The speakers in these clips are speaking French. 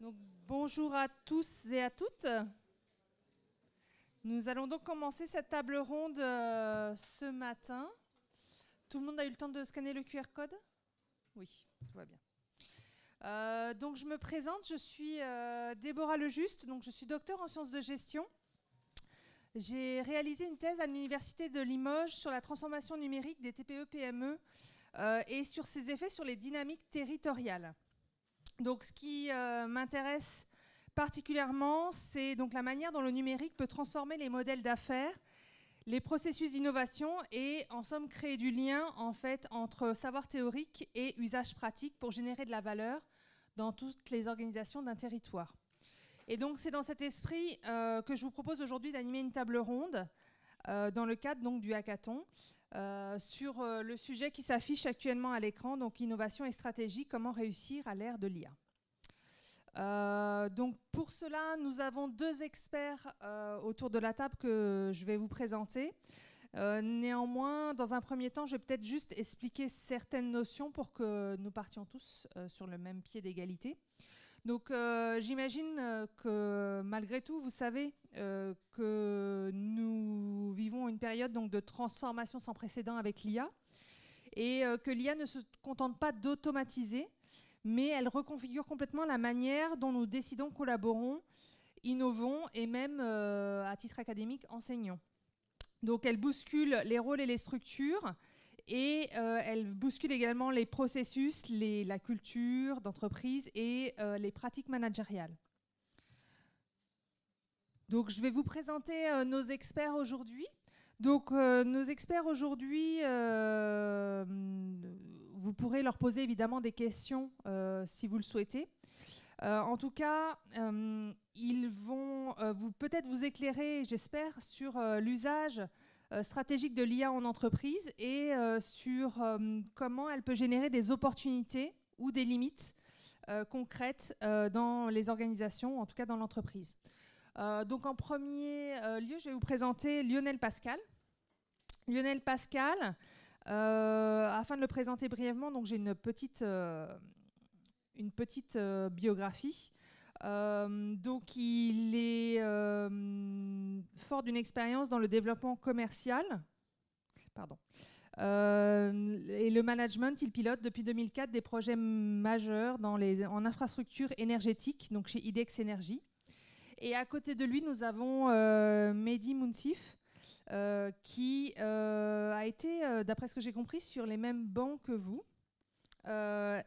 Donc, bonjour à tous et à toutes. Nous allons donc commencer cette table ronde ce matin. Tout le monde a eu le temps de scanner le QR code? Oui, tout va bien. Donc je me présente, je suis Déborah Lejuste, donc je suis docteur en sciences de gestion. J'ai réalisé une thèse à l'Université de Limoges sur la transformation numérique des TPE-PME et sur ses effets sur les dynamiques territoriales. Donc ce qui m'intéresse particulièrement, c'est donc la manière dont le numérique peut transformer les modèles d'affaires, les processus d'innovation et en somme créer du lien en fait entre savoir théorique et usage pratique pour générer de la valeur dans toutes les organisations d'un territoire. Et donc c'est dans cet esprit que je vous propose aujourd'hui d'animer une table ronde dans le cadre donc, du hackathon sur le sujet qui s'affiche actuellement à l'écran, donc innovation et stratégie, comment réussir à l'ère de l'IA. Donc pour cela, nous avons deux experts autour de la table que je vais vous présenter. Néanmoins, dans un premier temps, je vais peut-être juste expliquer certaines notions pour que nous partions tous sur le même pied d'égalité. Donc j'imagine que malgré tout, vous savez que nous vivons une période donc, de transformation sans précédent avec l'IA et que l'IA ne se contente pas d'automatiser, mais elle reconfigure complètement la manière dont nous décidons, collaborons, innovons et même, à titre académique, enseignons. Donc elle bouscule les rôles et les structures et elle bouscule également les processus, la culture d'entreprise et les pratiques managériales. Donc je vais vous présenter nos experts aujourd'hui. Donc nos experts aujourd'hui, vous pourrez leur poser évidemment des questions si vous le souhaitez. En tout cas, ils vont peut-être vous éclairer, j'espère, sur l'usage stratégique de l'IA en entreprise et sur comment elle peut générer des opportunités ou des limites concrètes dans les organisations, en tout cas dans l'entreprise. Donc en premier lieu, je vais vous présenter Lionel Pascal. Lionel Pascal, afin de le présenter brièvement, donc j'ai une petite biographie. Donc il est fort d'une expérience dans le développement commercial. Et le management, il pilote depuis 2004 des projets majeurs en infrastructure énergétique, donc chez IDEX Énergie. Et à côté de lui, nous avons Mehdi Mounsif, qui a été, d'après ce que j'ai compris, sur les mêmes bancs que vous.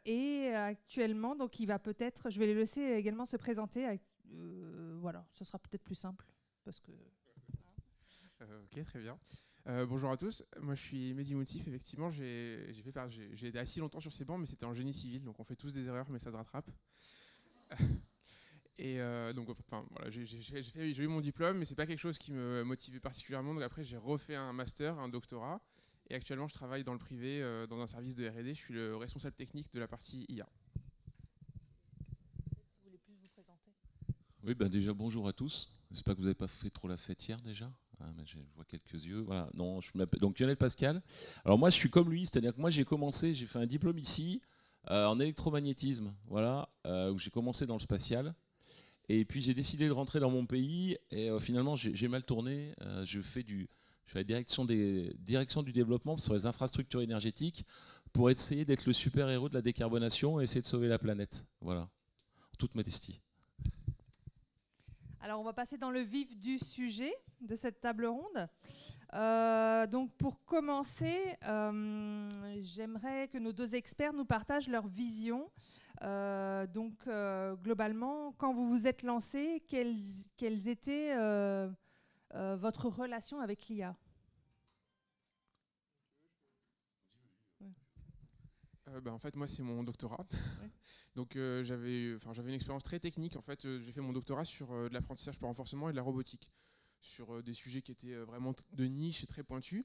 Et actuellement, donc il va peut-être, je vais les laisser également se présenter. Voilà, ce sera peut-être plus simple. Parce que... Ok, très bien. Bonjour à tous, moi je suis Mehdi Mounsif, effectivement j'ai été assis longtemps sur ces bancs mais c'était en génie civil, donc on fait tous des erreurs mais ça se rattrape. Et donc enfin, voilà, j'ai eu mon diplôme mais c'est pas quelque chose qui me motivait particulièrement, donc après j'ai refait un master, un doctorat et actuellement je travaille dans le privé, dans un service de R&D, je suis le responsable technique de la partie IA. Si vous voulez plus vous présenter. Oui, ben déjà bonjour à tous. J'espère que vous n'avez pas fait trop la fête hier déjà. Ah, mais je vois quelques yeux. Voilà. Non, je m'appelle donc Lionel Pascal. Alors moi, je suis comme lui, c'est-à-dire que moi j'ai fait un diplôme ici en électromagnétisme, voilà, où j'ai commencé dans le spatial. Et puis j'ai décidé de rentrer dans mon pays et finalement j'ai mal tourné. Je fais la direction du développement sur les infrastructures énergétiques pour essayer d'être le super-héros de la décarbonation et essayer de sauver la planète. Voilà, en toute modestie. Alors, on va passer dans le vif du sujet de cette table ronde. Donc, pour commencer, j'aimerais que nos deux experts nous partagent leur vision. Globalement, quand vous vous êtes lancé, quelles étaient votre relation avec l'IA ? En fait, moi, c'est mon doctorat. Ouais. Donc, j'avais une expérience très technique. En fait, j'ai fait mon doctorat sur de l'apprentissage par renforcement et de la robotique, sur des sujets qui étaient vraiment de niche et très pointus.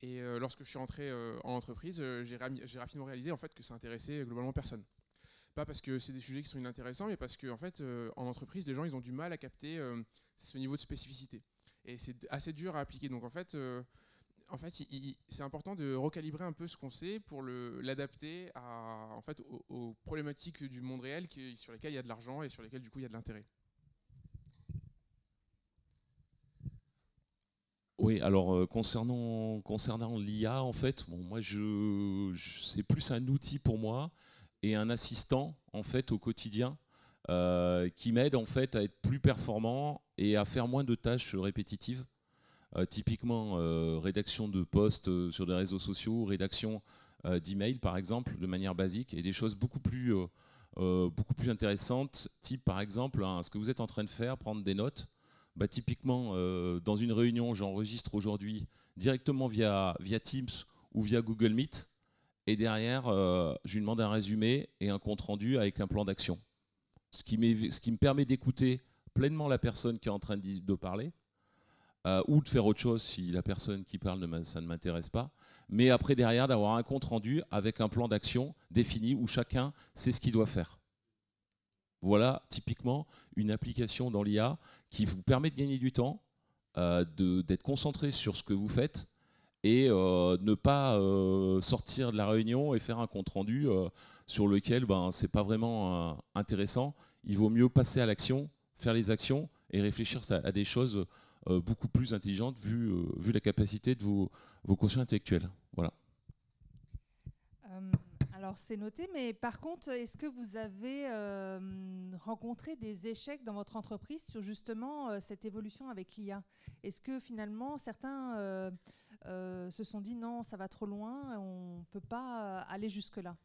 Et lorsque je suis rentré en entreprise, j'ai rapidement réalisé en fait, que ça intéressait globalement personne. Pas parce que c'est des sujets qui sont inintéressants, mais parce qu'en fait, en entreprise, les gens ils ont du mal à capter ce niveau de spécificité. Et c'est assez dur à appliquer. Donc, en fait... en fait, c'est important de recalibrer un peu ce qu'on sait pour l'adapter en fait, aux problématiques du monde réel sur lesquelles il y a de l'argent et sur lesquelles du coup il y a de l'intérêt. Oui, alors concernant l'IA, en fait, bon, moi c'est plus un outil pour moi et un assistant en fait au quotidien qui m'aide en fait à être plus performant et à faire moins de tâches répétitives. Typiquement rédaction de posts sur des réseaux sociaux, rédaction d'emails par exemple, de manière basique, et des choses beaucoup plus intéressantes, type par exemple ce que vous êtes en train de faire, prendre des notes. Bah, typiquement, dans une réunion, j'enregistre aujourd'hui directement via Teams ou via Google Meet, et derrière, je lui demande un résumé et un compte-rendu avec un plan d'action. Ce qui me permet d'écouter pleinement la personne qui est en train de parler, ou de faire autre chose si la personne qui parle, ça ne m'intéresse pas. Mais après, derrière, d'avoir un compte-rendu avec un plan d'action défini où chacun sait ce qu'il doit faire. Voilà typiquement une application dans l'IA qui vous permet de gagner du temps, d'être concentré sur ce que vous faites et ne pas sortir de la réunion et faire un compte-rendu sur lequel ce n'est pas vraiment intéressant. Il vaut mieux passer à l'action, faire les actions et réfléchir à des choses beaucoup plus intelligentes vu la capacité de vos quotients intellectuels. Voilà. Alors c'est noté, mais par contre, est-ce que vous avez rencontré des échecs dans votre entreprise sur justement cette évolution avec l'IA? Est-ce que finalement certains se sont dit non, ça va trop loin, on ne peut pas aller jusque-là?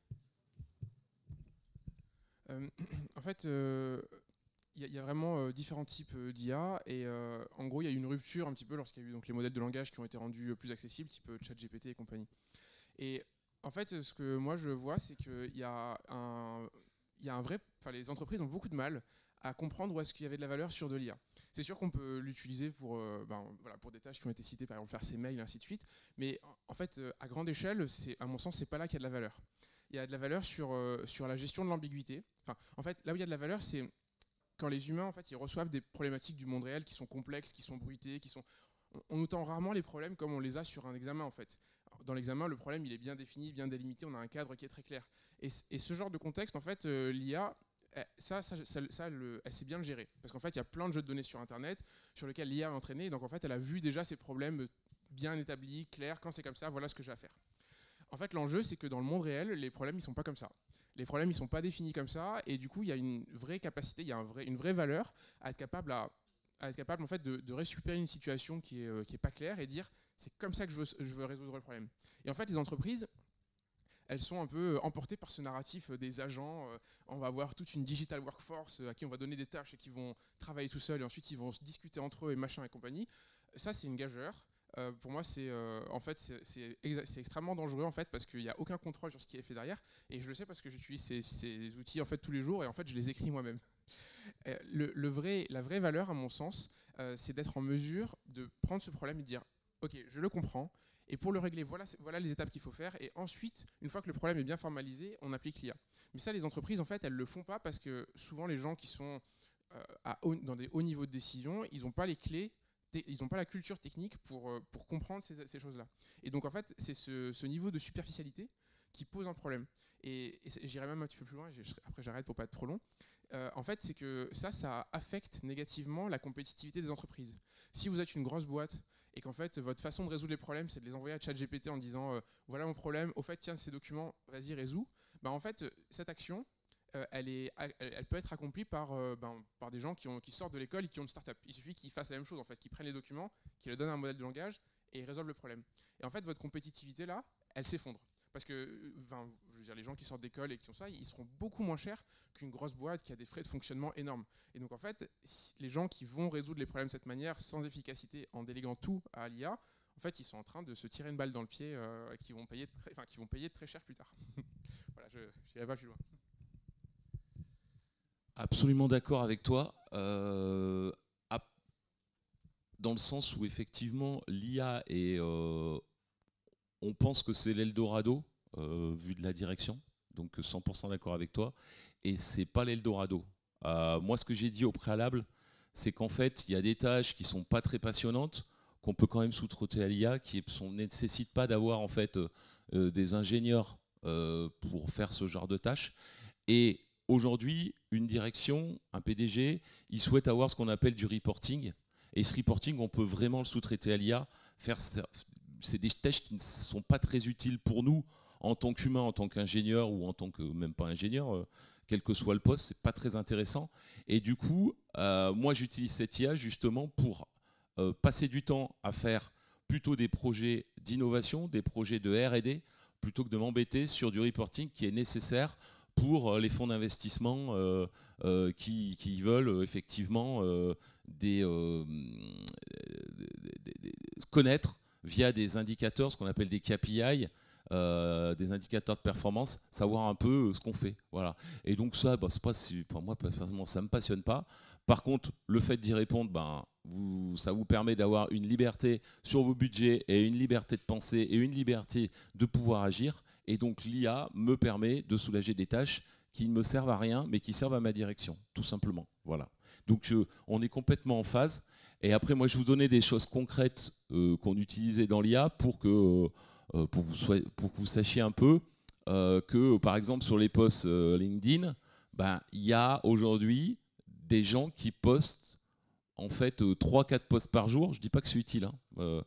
En fait, il y a vraiment différents types d'IA, et en gros, il y a eu une rupture un petit peu lorsqu'il y a eu donc, les modèles de langage qui ont été rendus plus accessibles, type ChatGPT et compagnie. Et en fait, ce que moi je vois, c'est qu'il y a un vrai... Enfin, les entreprises ont beaucoup de mal à comprendre où est-ce qu'il y avait de la valeur sur de l'IA. C'est sûr qu'on peut l'utiliser pour des tâches qui ont été citées, par exemple faire ses mails, ainsi de suite, mais en fait, à grande échelle, à mon sens, c'est pas là qu'il y a de la valeur. Il y a de la valeur sur la gestion de l'ambiguïté. Enfin, en fait, là où il y a de la valeur, c'est quand les humains, en fait, ils reçoivent des problématiques du monde réel qui sont complexes, qui sont bruitées, on nous tend rarement les problèmes comme on les a sur un examen, en fait. Dans l'examen, le problème, il est bien défini, bien délimité, on a un cadre qui est très clair. Et ce genre de contexte, en fait, l'IA, elle sait bien le gérer. Parce qu'en fait, il y a plein de jeux de données sur Internet sur lesquels l'IA est entraînée. Donc, en fait, elle a vu déjà ces problèmes bien établis, clairs. Quand c'est comme ça, voilà ce que j'ai à faire. En fait, l'enjeu, c'est que dans le monde réel, les problèmes, ils sont pas comme ça. Les problèmes, ils sont pas définis comme ça. Et du coup, il y a une vraie capacité, il y a une vraie valeur à être capable en fait, de récupérer une situation qui est pas claire et dire c'est comme ça que je veux résoudre le problème. Et en fait, les entreprises, elles sont un peu emportées par ce narratif des agents. On va avoir toute une digital workforce à qui on va donner des tâches et qui vont travailler tout seuls et ensuite ils vont se discuter entre eux et machin et compagnie. Ça, c'est une gageure. Pour moi, c'est extrêmement dangereux en fait parce qu'il n'y a aucun contrôle sur ce qui est fait derrière. Et je le sais parce que j'utilise ces outils en fait tous les jours et en fait je les écris moi-même. La vraie valeur, à mon sens, c'est d'être en mesure de prendre ce problème et de dire ok, je le comprends, et pour le régler, voilà les étapes qu'il faut faire, et ensuite, une fois que le problème est bien formalisé, on applique l'IA. Mais ça, les entreprises, en fait, elles ne le font pas parce que souvent, les gens qui sont dans des hauts niveaux de décision, ils n'ont pas les clés, ils n'ont pas la culture technique pour comprendre ces choses-là. Et donc, en fait, c'est ce niveau de superficialité qui pose un problème. Et j'irai même un petit peu plus loin, après j'arrête pour pas être trop long. En fait, c'est que ça affecte négativement la compétitivité des entreprises. Si vous êtes une grosse boîte et qu'en fait, votre façon de résoudre les problèmes, c'est de les envoyer à ChatGPT en disant voilà mon problème, au fait, tiens, ces documents, vas-y, résous. Bah, en fait, cette action, elle peut être accomplie par des gens qui sortent de l'école et qui ont une start-up. Il suffit qu'ils fassent la même chose, en fait, qu'ils prennent les documents, qu'ils leur donnent un modèle de langage et ils résolvent le problème. Et en fait, votre compétitivité, là, elle s'effondre. Parce que je veux dire, les gens qui sortent d'école et qui ont ça, ils seront beaucoup moins chers qu'une grosse boîte qui a des frais de fonctionnement énormes. Et donc en fait, les gens qui vont résoudre les problèmes de cette manière, sans efficacité, en déléguant tout à l'IA, en fait, ils sont en train de se tirer une balle dans le pied et qui vont payer très cher plus tard. Voilà, je n'irai pas plus loin. Absolument d'accord avec toi. Dans le sens où effectivement l'IA est... on pense que c'est l'Eldorado, vu de la direction, donc 100% d'accord avec toi, et c'est pas l'Eldorado. Moi, ce que j'ai dit au préalable, c'est qu'en fait, il y a des tâches qui sont pas très passionnantes, qu'on peut quand même sous-traiter à l'IA, qui ne nécessite pas d'avoir en fait des ingénieurs pour faire ce genre de tâches. Et aujourd'hui, une direction, un PDG, il souhaite avoir ce qu'on appelle du reporting. Et ce reporting, on peut vraiment le sous-traiter à l'IA. C'est des tâches qui ne sont pas très utiles pour nous en tant qu'humain, en tant qu'ingénieur ou en tant que même pas ingénieur, quel que soit le poste, c'est pas très intéressant. Et du coup, moi j'utilise cette IA justement pour passer du temps à faire plutôt des projets d'innovation, des projets de R&D, plutôt que de m'embêter sur du reporting qui est nécessaire pour les fonds d'investissement qui veulent effectivement connaître via des indicateurs, ce qu'on appelle des KPI, des indicateurs de performance, savoir un peu ce qu'on fait. Voilà. Et donc ça, c'est pas, pour moi, personnellement, ça ne me passionne pas. Par contre, le fait d'y répondre, ça vous permet d'avoir une liberté sur vos budgets et une liberté de penser et une liberté de pouvoir agir. Et donc l'IA me permet de soulager des tâches qui ne me servent à rien, mais qui servent à ma direction, tout simplement. Voilà. Donc on est complètement en phase. Et après, moi, je vous donnais des choses concrètes qu'on utilisait dans l'IA pour que vous sachiez un peu que, par exemple, sur les posts LinkedIn, il y a aujourd'hui des gens qui postent en fait 3-4 posts par jour. Je ne dis pas que c'est utile, hein.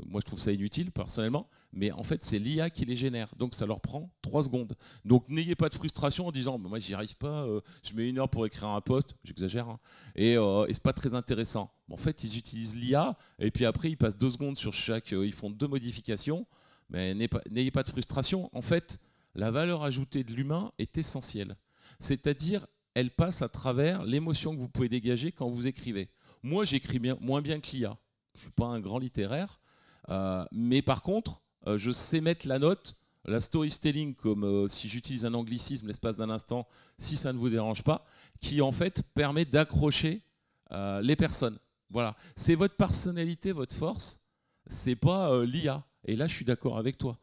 Moi, je trouve ça inutile, personnellement. Mais en fait, c'est l'IA qui les génère. Donc, ça leur prend 3 secondes. Donc, n'ayez pas de frustration en disant moi, j'y arrive pas, je mets 1 heure pour écrire un post. J'exagère. Hein, et c'est pas très intéressant. En fait, ils utilisent l'IA. Et puis après, ils passent 2 secondes sur chaque. Ils font 2 modifications. Mais n'ayez pas de frustration. En fait, la valeur ajoutée de l'humain est essentielle. C'est-à-dire, elle passe à travers l'émotion que vous pouvez dégager quand vous écrivez. Moi, j'écris moins bien que l'IA. Je ne suis pas un grand littéraire. Mais par contre, je sais mettre la note, la storytelling, comme si j'utilise un anglicisme l'espace d'un instant, si ça ne vous dérange pas, qui en fait permet d'accrocher les personnes. Voilà. C'est votre personnalité, votre force, c'est pas l'IA. Et là, je suis d'accord avec toi.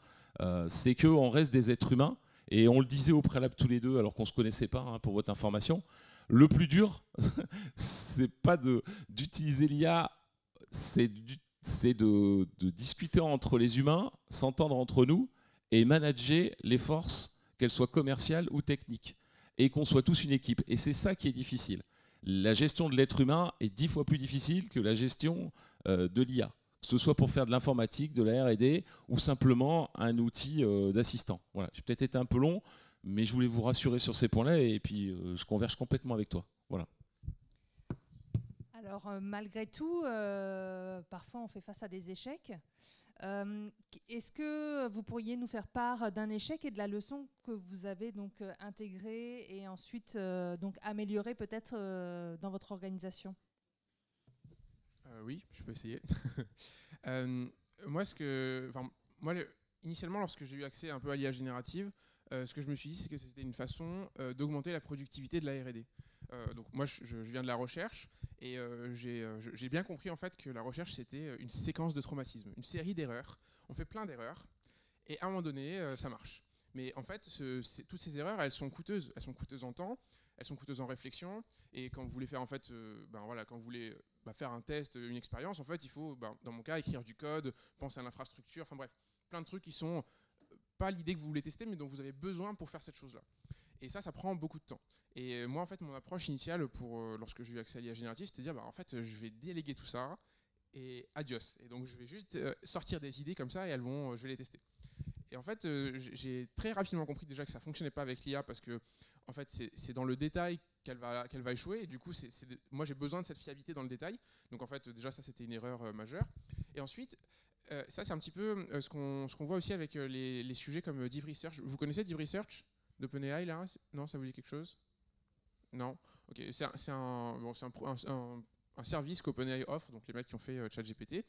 C'est qu'on reste des êtres humains, et on le disait au préalable tous les deux, alors qu'on ne se connaissait pas, hein, pour votre information. Le plus dur, c'est pas d'utiliser l'IA, c'est de discuter entre les humains, s'entendre entre nous et manager les forces, qu'elles soient commerciales ou techniques, et qu'on soit tous une équipe. Et c'est ça qui est difficile. La gestion de l'être humain est 10 fois plus difficile que la gestion de l'IA, que ce soit pour faire de l'informatique, de la R&D ou simplement un outil d'assistant. Voilà. J'ai peut-être été un peu long, mais je voulais vous rassurer sur ces points-là, et puis je converge complètement avec toi. Voilà. Alors, malgré tout, parfois on fait face à des échecs. Est-ce que vous pourriez nous faire part d'un échec et de la leçon que vous avez donc intégrée et ensuite donc améliorée peut-être dans votre organisation? Oui, je peux essayer. Initialement, lorsque j'ai eu accès un peu à l'IA générative, ce que je me suis dit, c'est que c'était une façon d'augmenter la productivité de la R&D. Donc moi, je viens de la recherche et j'ai bien compris en fait que la recherche, c'était une séquence de traumatismes, une série d'erreurs. On fait plein d'erreurs et à un moment donné, ça marche. Mais en fait, toutes ces erreurs, elles sont coûteuses. Elles sont coûteuses en temps, elles sont coûteuses en réflexion. Et quand vous voulez faire en fait, quand vous voulez faire un test, une expérience, en fait, il faut, dans mon cas, écrire du code, penser à l'infrastructure. Enfin bref, plein de trucs qui sont pas l'idée que vous voulez tester, mais dont vous avez besoin pour faire cette chose-là. Et ça prend beaucoup de temps. Et moi, en fait, mon approche initiale lorsque j'ai eu accès à l'IA générative, c'était de dire, en fait, je vais déléguer tout ça et adios. Et donc, je vais juste sortir des idées comme ça et je vais les tester. Et en fait, j'ai très rapidement compris déjà que ça ne fonctionnait pas avec l'IA parce que, en fait, c'est dans le détail qu'elle va échouer. Et du coup, moi, j'ai besoin de cette fiabilité dans le détail. Donc, en fait, déjà, ça, c'était une erreur majeure. Et ensuite, ça, c'est un petit peu ce qu'on voit aussi avec les sujets comme Deep Research. Vous connaissez Deep Research d'OpenAI, là? Non, ça vous dit quelque chose? Non. Ok. C'est un service qu'OpenAI offre, donc les mecs qui ont fait ChatGPT.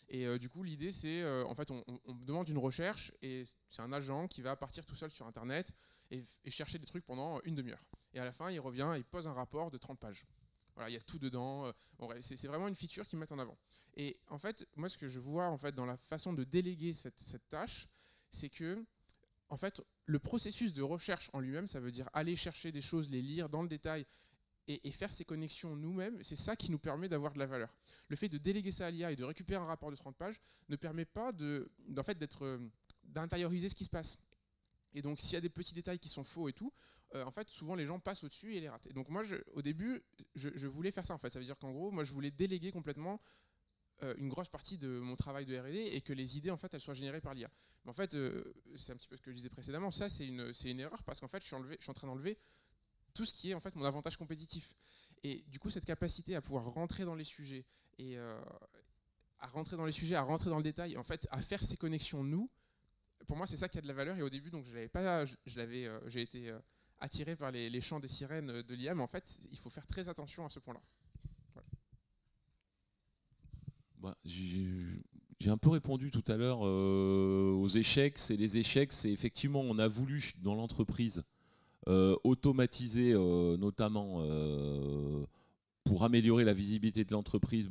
Et du coup, l'idée, c'est, en fait, on demande une recherche et c'est un agent qui va partir tout seul sur Internet et chercher des trucs pendant une demi-heure. Et à la fin, il revient et il pose un rapport de 30 pages. Voilà, il y a tout dedans. C'est vraiment une feature qu'ils mettent en avant. Et en fait, moi, ce que je vois en fait, dans la façon de déléguer cette tâche, c'est que en fait, le processus de recherche en lui-même, ça veut dire aller chercher des choses, les lire dans le détail et faire ces connexions nous-mêmes, c'est ça qui nous permet d'avoir de la valeur. Le fait de déléguer ça à l'IA et de récupérer un rapport de 30 pages ne permet pas en fait, d'intérioriser ce qui se passe. Et donc, s'il y a des petits détails qui sont faux et tout, en fait, souvent les gens passent au-dessus et les ratent. Et donc moi, au début, je voulais faire ça en fait. Ça veut dire qu'en gros, moi, je voulais déléguer complètement une grosse partie de mon travail de R&D et que les idées, en fait, elles soient générées par l'IA. Mais en fait, c'est un petit peu ce que je disais précédemment. Ça, c'est une erreur parce qu'en fait, je suis en train d'enlever tout ce qui est en fait mon avantage compétitif. Et du coup, cette capacité à pouvoir rentrer dans les sujets et à rentrer dans le détail, en fait, à faire ces connexions pour moi, c'est ça qui a de la valeur. Et au début, donc, j'ai été attiré par les chants des sirènes de l'IA, mais en fait, il faut faire très attention à ce point-là. Voilà. Bah, j'ai un peu répondu tout à l'heure aux échecs. Les échecs, c'est effectivement, on a voulu dans l'entreprise automatiser, notamment pour améliorer la visibilité de l'entreprise,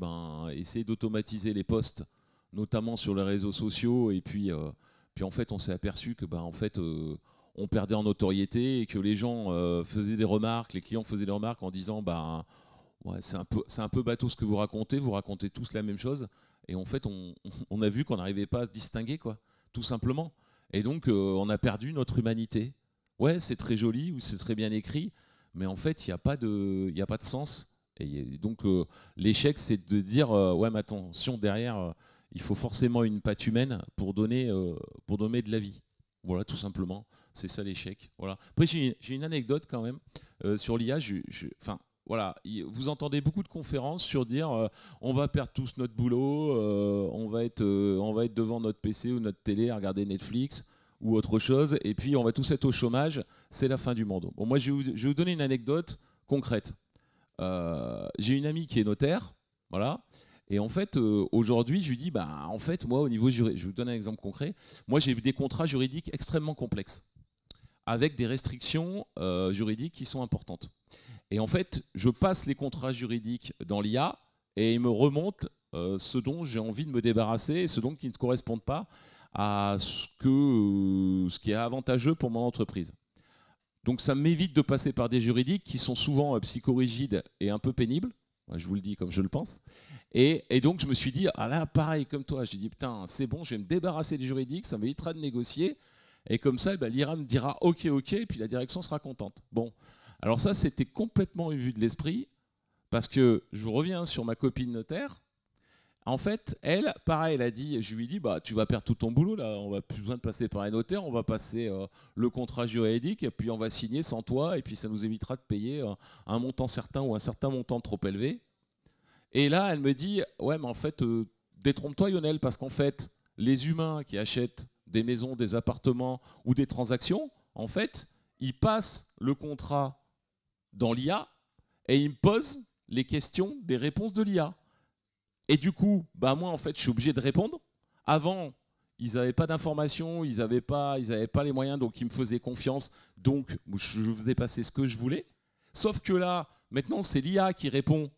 essayer d'automatiser les posts, notamment sur les réseaux sociaux. Et puis en fait, on s'est aperçu que en fait, on perdait en notoriété et que les gens faisaient des remarques, les clients faisaient des remarques en disant ouais, c'est un peu bateau ce que vous racontez tous la même chose. Et en fait, on a vu qu'on n'arrivait pas à se distinguer, quoi, tout simplement. Et donc, on a perdu notre humanité. Ouais, c'est très joli ou c'est très bien écrit, mais en fait, il n'y a pas de sens. Et donc, l'échec, c'est de dire ouais, mais attention, derrière, il faut forcément une patte humaine pour donner de la vie. Voilà, tout simplement. C'est ça l'échec. Voilà. Après, j'ai une anecdote quand même sur l'IA. Voilà, vous entendez beaucoup de conférences sur dire on va perdre tous notre boulot, on va être devant notre PC ou notre télé à regarder Netflix ou autre chose, et puis on va tous être au chômage, c'est la fin du monde. Bon, moi, je vais vous donner une anecdote concrète. J'ai une amie qui est notaire, voilà, et en fait, aujourd'hui, je lui dis, en fait, moi, au niveau juridique, je vais vous donner un exemple concret, moi, j'ai des contrats juridiques extrêmement complexes, avec des restrictions juridiques qui sont importantes. Et en fait, je passe les contrats juridiques dans l'IA, et il me remonte ce dont j'ai envie de me débarrasser, et ce dont qui ne correspondent pas à ce qui est avantageux pour mon entreprise. Donc ça m'évite de passer par des juridiques qui sont souvent psychorigides et un peu pénibles. Je vous le dis comme je le pense. Et donc je me suis dit, ah là, pareil comme toi, j'ai dit, putain, c'est bon, je vais me débarrasser des juridiques, ça m'évitera de négocier. Et comme ça, l'IRA me dira, ok, et puis la direction sera contente. Bon, alors ça, c'était complètement vu de l'esprit, parce que je vous reviens sur ma copine notaire. En fait, elle, pareil, elle a dit, je lui ai dit, tu vas perdre tout ton boulot, là, on va plus besoin de passer par un notaire, on va passer le contrat juridique, et puis on va signer sans toi, et puis ça nous évitera de payer un montant certain ou un certain montant trop élevé. Et là, elle me dit, ouais, mais en fait, détrompe-toi, Lionel, parce qu'en fait, les humains qui achètent des maisons, des appartements ou des transactions, en fait, ils passent le contrat dans l'IA, et ils me posent les questions des réponses de l'IA. Et du coup, moi, en fait, je suis obligé de répondre. Avant, ils n'avaient pas d'informations, ils n'avaient pas les moyens, donc ils me faisaient confiance. Donc, je faisais passer ce que je voulais. Sauf que là, maintenant, c'est l'IA qui répond.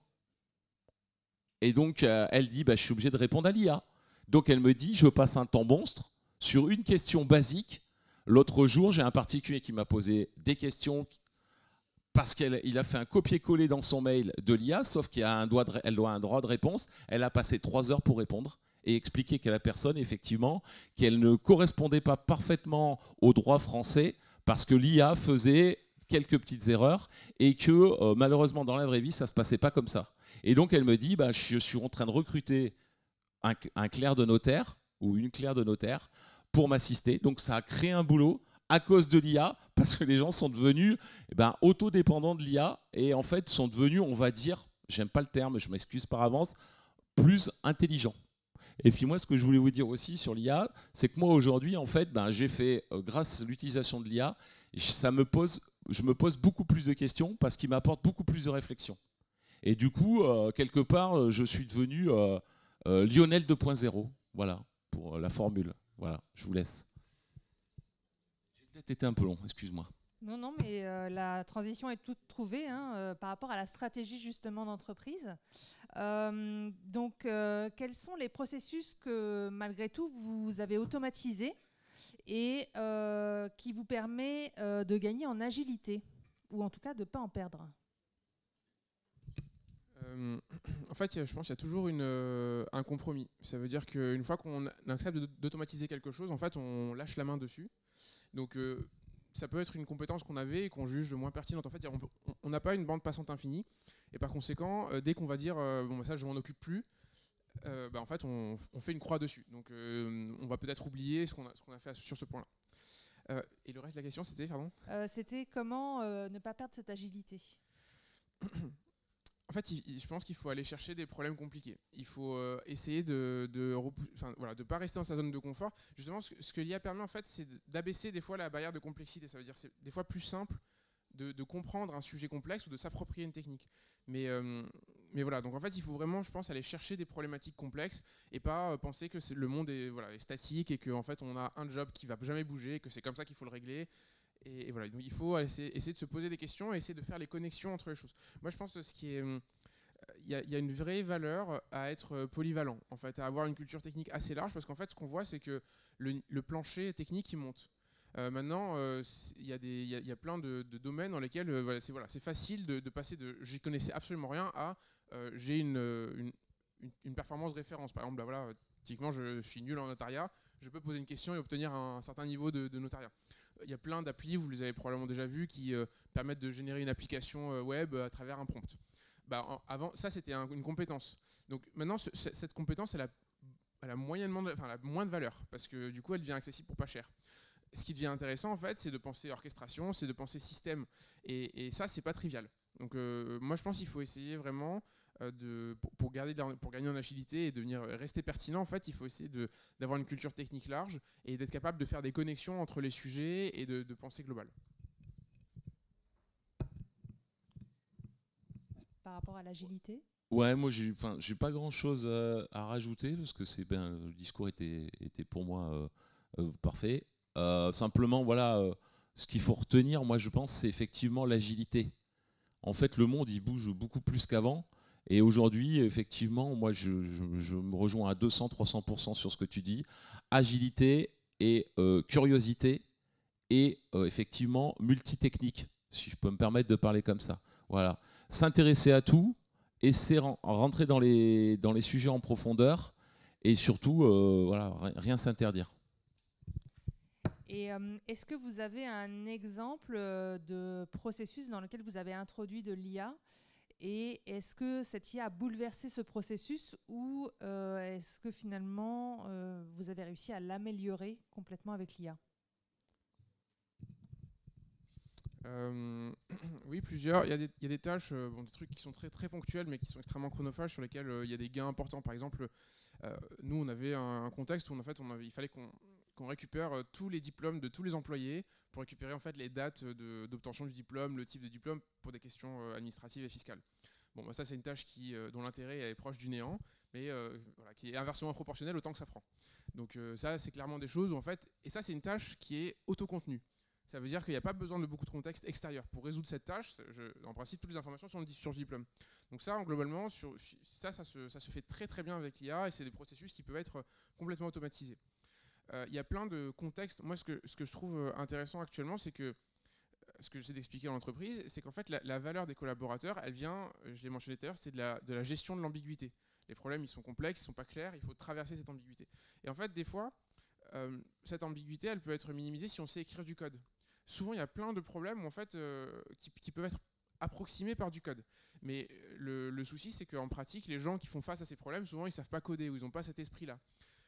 Et donc, elle dit, je suis obligé de répondre à l'IA. Donc, elle me dit, je passe un temps monstre sur une question basique. L'autre jour, j'ai un particulier qui m'a posé des questions parce qu'il a fait un copier-coller dans son mail de l'IA, sauf qu'elle a un droit de réponse. Elle a passé 3 heures pour répondre et expliquer qu'à la personne, effectivement, qu'elle ne correspondait pas parfaitement au droit français parce que l'IA faisait quelques petites erreurs et que malheureusement, dans la vraie vie, ça ne se passait pas comme ça. Et donc, elle me dit, je suis en train de recruter un clerc de notaire ou une clerc de notaire pour m'assister. Donc, ça a créé un boulot à cause de l'IA, parce que les gens sont devenus autodépendants de l'IA et en fait sont devenus, on va dire, j'aime pas le terme, je m'excuse par avance, plus intelligents. Et puis moi, ce que je voulais vous dire aussi sur l'IA, c'est que moi aujourd'hui, en fait, j'ai fait, grâce à l'utilisation de l'IA, je me pose beaucoup plus de questions parce qu'il m'apporte beaucoup plus de réflexion. Et du coup, quelque part, je suis devenu Lionel 2.0, voilà, pour la formule. Voilà, je vous laisse. Peut-être été un peu long, excuse-moi. Non, mais la transition est toute trouvée par rapport à la stratégie justement d'entreprise. Donc, quels sont les processus que malgré tout vous avez automatisés et qui vous permet de gagner en agilité ou en tout cas de ne pas en perdre? Euh, En fait, je pense qu'il y a toujours un compromis. Ça veut dire qu'une fois qu'on accepte d'automatiser quelque chose, en fait, on lâche la main dessus. Donc, ça peut être une compétence qu'on avait et qu'on juge moins pertinente. En fait, on n'a pas une bande passante infinie. Et par conséquent, dès qu'on va dire bon, bah, ça, je m'en occupe plus, en fait, on fait une croix dessus. Donc, on va peut-être oublier ce qu'on a fait sur ce point-là. Et le reste de la question, c'était, pardon C'était comment ne pas perdre cette agilité. En fait, je pense qu'il faut aller chercher des problèmes compliqués. Il faut essayer de de pas rester dans sa zone de confort. Justement, ce que l'IA permet, en fait, c'est d'abaisser des fois la barrière de complexité. Ça veut dire que c'est des fois plus simple de comprendre un sujet complexe ou de s'approprier une technique. Mais voilà, donc en fait, il faut vraiment, je pense, aller chercher des problématiques complexes et pas penser que le monde est statique et qu'en fait, on a un job qui va jamais bouger, que c'est comme ça qu'il faut le régler. Et voilà, donc il faut essayer de se poser des questions et essayer de faire les connexions entre les choses. Moi, je pense que il y a une vraie valeur à être polyvalent, en fait, à avoir une culture technique assez large, parce qu'en fait, ce qu'on voit, c'est que le plancher technique, il monte. Maintenant, il y a plein de domaines dans lesquels c'est facile de passer de j'y connaissais absolument rien à j'ai une performance référence. Par exemple, typiquement, je suis nul en notariat, je peux poser une question et obtenir un certain niveau de notariat. Il y a plein d'applis, vous les avez probablement déjà vus, qui permettent de générer une application web à travers un prompt. Avant, ça, c'était une compétence. Donc maintenant, cette compétence, elle a moins de valeur, parce que du coup, elle devient accessible pour pas cher. Ce qui devient intéressant, en fait, c'est de penser orchestration, c'est de penser système. Et ça, c'est pas trivial. Donc moi, je pense qu'il faut essayer vraiment pour gagner en agilité et rester pertinent, en fait, il faut essayer d'avoir une culture technique large et d'être capable de faire des connexions entre les sujets et de penser global. Par rapport à l'agilité. Ouais, moi j'ai pas grand chose à rajouter parce que le discours était pour moi parfait. Simplement, voilà, ce qu'il faut retenir, moi je pense, c'est effectivement l'agilité. En fait, le monde il bouge beaucoup plus qu'avant. Et aujourd'hui, effectivement, moi je me rejoins à 200-300% sur ce que tu dis. Agilité et curiosité et effectivement multitechnique, si je peux me permettre de parler comme ça. Voilà. S'intéresser à tout, essayer de rentrer dans les sujets en profondeur et surtout, voilà, rien s'interdire. Et est-ce que vous avez un exemple de processus dans lequel vous avez introduit de l'IA et est-ce que cette IA a bouleversé ce processus ou est-ce que finalement vous avez réussi à l'améliorer complètement avec l'IA? Oui, plusieurs. Il y a des tâches, des trucs qui sont très, très ponctuels, mais qui sont extrêmement chronophages, sur lesquels il y a des gains importants. Par exemple, nous, on avait un contexte où en fait, il fallait qu'on récupère tous les diplômes de tous les employés pour récupérer en fait les dates d'obtention du diplôme, le type de diplôme pour des questions administratives et fiscales. Bon, ça, c'est une tâche dont l'intérêt est proche du néant, mais qui est inversement proportionnelle au temps que ça prend. Donc ça, c'est clairement des choses où en fait, et ça, c'est une tâche qui est autocontenue. Ça veut dire qu'il n'y a pas besoin de beaucoup de contexte extérieur. Pour résoudre cette tâche, en principe, toutes les informations sont sur le diplôme. Donc ça, globalement, ça se fait très très bien avec l'IA et c'est des processus qui peuvent être complètement automatisés. Il y a plein de contextes. Moi, ce que je trouve intéressant actuellement, c'est que ce que j'essaie d'expliquer à l'entreprise, c'est qu'en fait, la valeur des collaborateurs, elle vient, je l'ai mentionné tout à l'heure, c'est de la gestion de l'ambiguïté. Les problèmes, ils sont complexes, ils ne sont pas clairs, il faut traverser cette ambiguïté. Et en fait, des fois, cette ambiguïté, elle peut être minimisée si on sait écrire du code. Souvent, il y a plein de problèmes en fait, qui peuvent être approximés par du code. Mais le souci, c'est qu'en pratique, les gens qui font face à ces problèmes, souvent, ils ne savent pas coder ou ils n'ont pas cet esprit-là.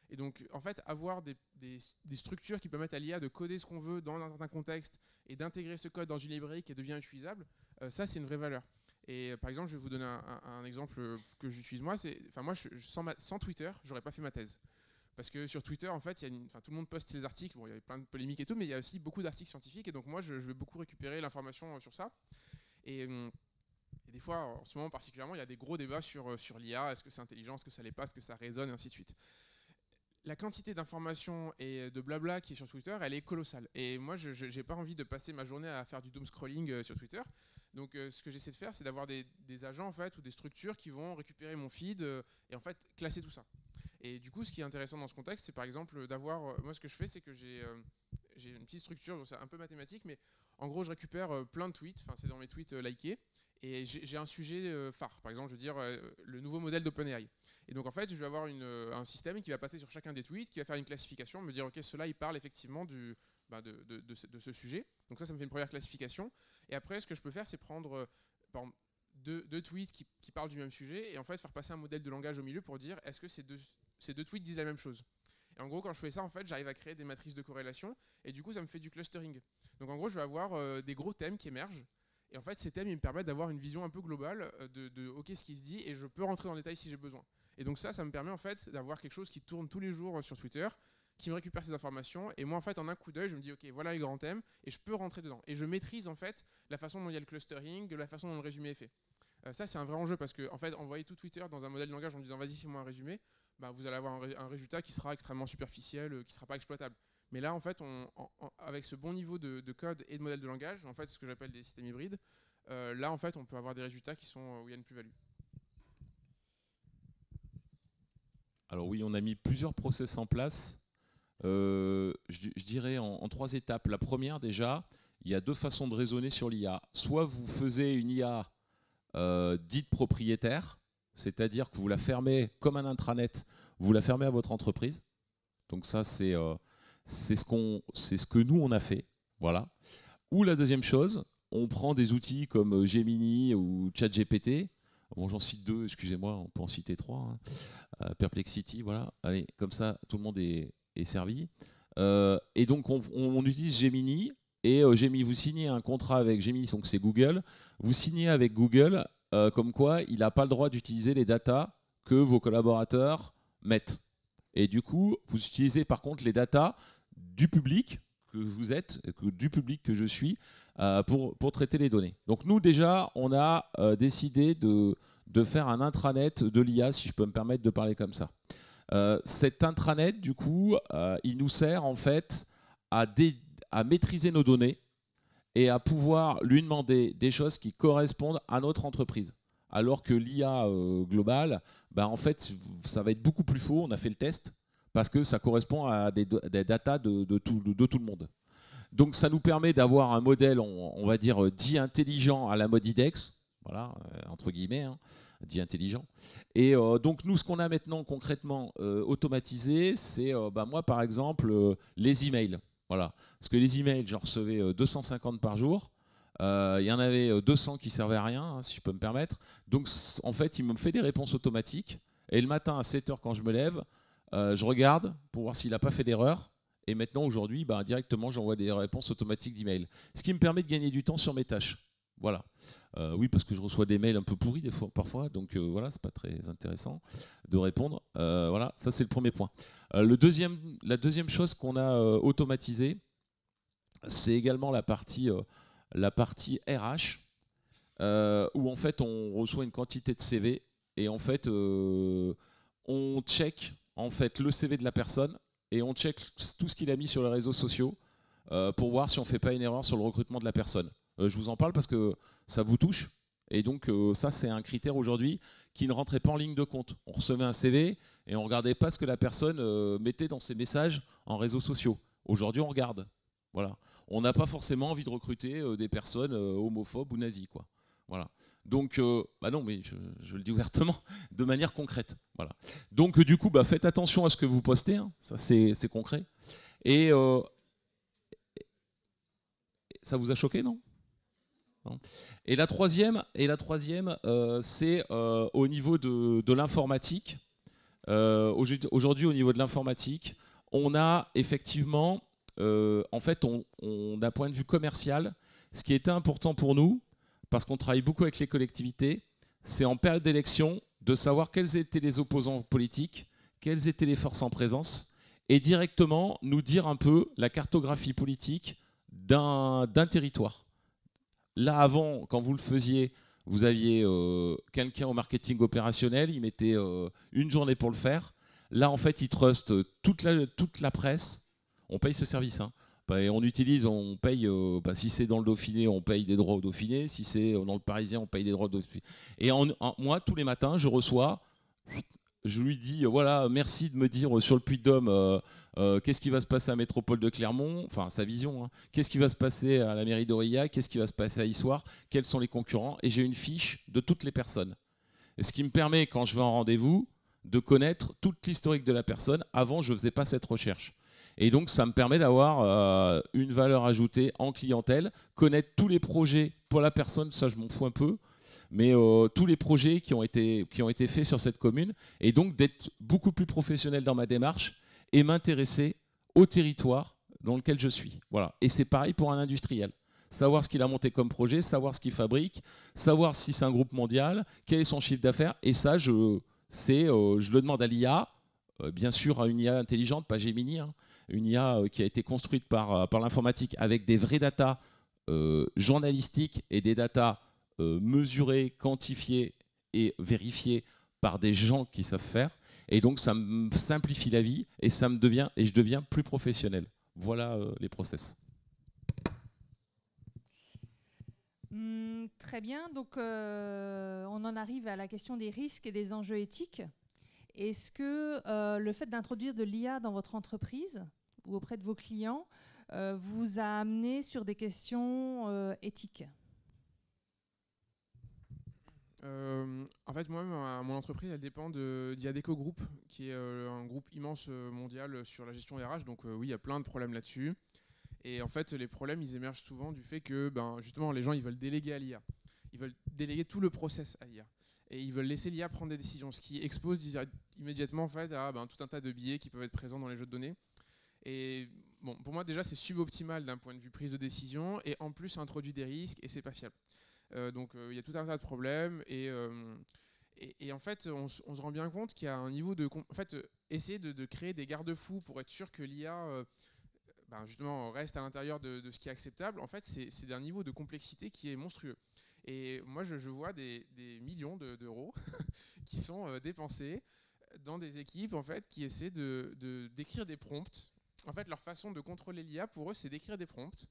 Et donc, en fait, avoir des structures qui permettent à l'IA de coder ce qu'on veut dans un certain contexte et d'intégrer ce code dans une librairie qui devient utilisable, ça, c'est une vraie valeur. Et par exemple, je vais vous donner un exemple que j'utilise moi. Sans Twitter, j'aurais pas fait ma thèse. Parce que sur Twitter, en fait, tout le monde poste ses articles. Bon, il y avait plein de polémiques et tout, mais il y a aussi beaucoup d'articles scientifiques. Et donc, moi, je vais beaucoup récupérer l'information sur ça. Et des fois, en ce moment particulièrement, il y a des gros débats sur l'IA. Est-ce que c'est intelligent? Est-ce que ça l'est pas? Est-ce que ça résonne? Et ainsi de suite. La quantité d'informations et de blabla qui est sur Twitter, elle est colossale. Et moi, je n'ai pas envie de passer ma journée à faire du doom scrolling sur Twitter. Donc, ce que j'essaie de faire, c'est d'avoir des agents en fait, ou des structures qui vont récupérer mon feed et en fait classer tout ça. Et du coup, ce qui est intéressant dans ce contexte, c'est par exemple d'avoir... moi, ce que je fais, c'est que j'ai une petite structure, donc c'est un peu mathématique, mais en gros, je récupère plein de tweets, enfin, c'est dans mes tweets likés, et j'ai un sujet phare. Par exemple, je veux dire le nouveau modèle d'OpenAI. Et donc, en fait, je vais avoir un système qui va passer sur chacun des tweets, qui va faire une classification, me dire, OK, cela, il parle effectivement de ce sujet. Donc ça me fait une première classification. Et après, ce que je peux faire, c'est prendre par exemple, deux tweets qui parlent du même sujet, et en fait, faire passer un modèle de langage au milieu pour dire, est-ce que ces deux tweets disent la même chose ? Et en gros, quand je fais ça, en fait, j'arrive à créer des matrices de corrélation, et du coup, ça me fait du clustering. Donc en gros, je vais avoir des gros thèmes qui émergent, et en fait, ces thèmes, ils me permettent d'avoir une vision un peu globale de OK, ce qui se dit, et je peux rentrer dans le détail si j'ai besoin. Et donc ça me permet en fait d'avoir quelque chose qui tourne tous les jours sur Twitter, qui me récupère ces informations, et moi en fait en un coup d'œil je me dis OK, voilà les grands thèmes, et je peux rentrer dedans. Et je maîtrise en fait la façon dont il y a le clustering, la façon dont le résumé est fait. Ça c'est un vrai enjeu parce que en fait envoyer tout Twitter dans un modèle de langage en disant vas-y fais-moi un résumé, bah, vous allez avoir un résultat qui sera extrêmement superficiel, qui ne sera pas exploitable. Mais là en fait avec ce bon niveau de code et de modèle de langage, en fait ce que j'appelle des systèmes hybrides, là en fait on peut avoir des résultats qui sont où il y a une plus-value. Alors oui, on a mis plusieurs process en place. Je dirais en 3 étapes. La première, déjà, il y a 2 façons de raisonner sur l'IA. Soit vous faisiez une IA dite propriétaire, c'est-à-dire que vous la fermez comme un intranet, vous la fermez à votre entreprise. Donc ça, c'est ce que nous, on a fait. Voilà. Ou la deuxième chose, on prend des outils comme Gemini ou ChatGPT. Bon, j'en cite 2, excusez-moi, on peut en citer 3. Hein. Perplexity, voilà. Allez, comme ça, tout le monde est servi. Et donc, on utilise Gemini. Et Gemini, vous signez un contrat avec Gemini, donc c'est Google. Vous signez avec Google comme quoi il n'a pas le droit d'utiliser les datas que vos collaborateurs mettent. Et du coup, vous utilisez par contre les datas du public que vous êtes, du public que je suis, pour traiter les données. Donc nous, déjà, on a décidé de faire un intranet de l'IA, si je peux me permettre de parler comme ça. Cet intranet, du coup, il nous sert en fait à maîtriser nos données et à pouvoir lui demander des choses qui correspondent à notre entreprise. Alors que l'IA globale, ben en fait, ça va être beaucoup plus faux. On a fait le test parce que ça correspond à des datas de tout le monde. Donc ça nous permet d'avoir un modèle, on va dire, dit intelligent à la mode IDEX, voilà, entre guillemets, hein, dit intelligent. Et donc nous, ce qu'on a maintenant concrètement automatisé, c'est moi par exemple les emails. Voilà. Parce que les emails, j'en recevais 250 par jour. Il y en avait 200 qui servaient à rien, hein, si je peux me permettre. Donc en fait, il me fait des réponses automatiques. Et le matin à 7h quand je me lève, je regarde pour voir s'il n'a pas fait d'erreur. Et maintenant, aujourd'hui, directement, j'envoie des réponses automatiques d'email. Ce qui me permet de gagner du temps sur mes tâches. Voilà. Oui, parce que je reçois des mails un peu pourris des fois, parfois. Donc voilà, c'est pas très intéressant de répondre. Voilà, ça c'est le premier point. La deuxième chose qu'on a automatisée, c'est également la partie RH, où en fait on reçoit une quantité de CV et en fait on check en fait le CV de la personne et on check tout ce qu'il a mis sur les réseaux sociaux pour voir si on ne fait pas une erreur sur le recrutement de la personne. Je vous en parle parce que ça vous touche. Et donc ça c'est un critère aujourd'hui qui ne rentrait pas en ligne de compte. On recevait un CV et on ne regardait pas ce que la personne mettait dans ses messages en réseaux sociaux. Aujourd'hui on regarde. Voilà. On n'a pas forcément envie de recruter des personnes homophobes ou nazies, quoi. Voilà. Donc, non, mais je le dis ouvertement, de manière concrète. Voilà. Donc, du coup, faites attention à ce que vous postez. Hein. Ça, c'est concret. Et ça vous a choqué, non ? Non. Et la troisième, c'est au niveau de l'informatique. Aujourd'hui, au niveau de l'informatique, on a effectivement... en fait, d'un point de vue commercial, ce qui était important pour nous, parce qu'on travaille beaucoup avec les collectivités, c'est en période d'élection de savoir quels étaient les opposants politiques, quelles étaient les forces en présence, et directement nous dire un peu la cartographie politique d'un territoire. Là, avant, quand vous le faisiez, vous aviez quelqu'un au marketing opérationnel, il mettait une journée pour le faire. Là, en fait, il trust toute la presse. On paye ce service. Hein. On paye, si c'est dans le Dauphiné, on paye des droits au Dauphiné. Si c'est dans le Parisien, on paye des droits au Dauphiné. Et moi, tous les matins, je reçois je lui dis voilà, merci de me dire sur le Puy-de-Dôme qu'est-ce qui va se passer à Métropole de Clermont, enfin sa vision, hein, qu'est-ce qui va se passer à la mairie d'Aurillac, qu'est-ce qui va se passer à Issoire, quels sont les concurrents, et j'ai une fiche de toutes les personnes. Et ce qui me permet, quand je vais en rendez-vous, de connaître toute l'historique de la personne. Avant, je ne faisais pas cette recherche. Et donc, ça me permet d'avoir une valeur ajoutée en clientèle, connaître tous les projets pour la personne, ça je m'en fous un peu, mais tous les projets qui ont été faits sur cette commune, et donc d'être beaucoup plus professionnel dans ma démarche et m'intéresser au territoire dans lequel je suis. Voilà. Et c'est pareil pour un industriel. Savoir ce qu'il a monté comme projet, savoir ce qu'il fabrique, savoir si c'est un groupe mondial, quel est son chiffre d'affaires, et ça, je le demande à l'IA, bien sûr à une IA intelligente, pas Gemini, hein, une IA qui a été construite par l'informatique avec des vrais data journalistiques et des data mesurés, quantifiés et vérifiés par des gens qui savent faire. Et donc, ça me simplifie la vie et je deviens plus professionnel. Voilà les process. Très bien. Donc, on en arrive à la question des risques et des enjeux éthiques. Est-ce que le fait d'introduire de l'IA dans votre entreprise ou auprès de vos clients vous a amené sur des questions éthiques ? En fait, moi, mon entreprise, elle dépend d'Iadeco Group, qui est un groupe immense mondial sur la gestion RH. Donc oui, il y a plein de problèmes là-dessus. Et en fait, les problèmes, ils émergent souvent du fait que, justement, les gens, ils veulent déléguer à l'IA. Ils veulent déléguer tout le process à l'IA. Et ils veulent laisser l'IA prendre des décisions, ce qui expose immédiatement en fait, à tout un tas de biais qui peuvent être présents dans les jeux de données. Et bon, pour moi, déjà, c'est suboptimal d'un point de vue prise de décision. Et en plus, ça introduit des risques et c'est pas fiable. Donc, il y a tout un tas de problèmes. Et en fait, on se rend bien compte qu'il y a un niveau de... En fait, essayer de créer des garde-fous pour être sûr que l'IA... justement, reste à l'intérieur de ce qui est acceptable, en fait, c'est d'un niveau de complexité qui est monstrueux. Et moi, je vois des millions d'euros qui sont dépensés dans des équipes en fait, qui essaient d'écrire des prompts. En fait, leur façon de contrôler l'IA, pour eux, c'est d'écrire des prompts.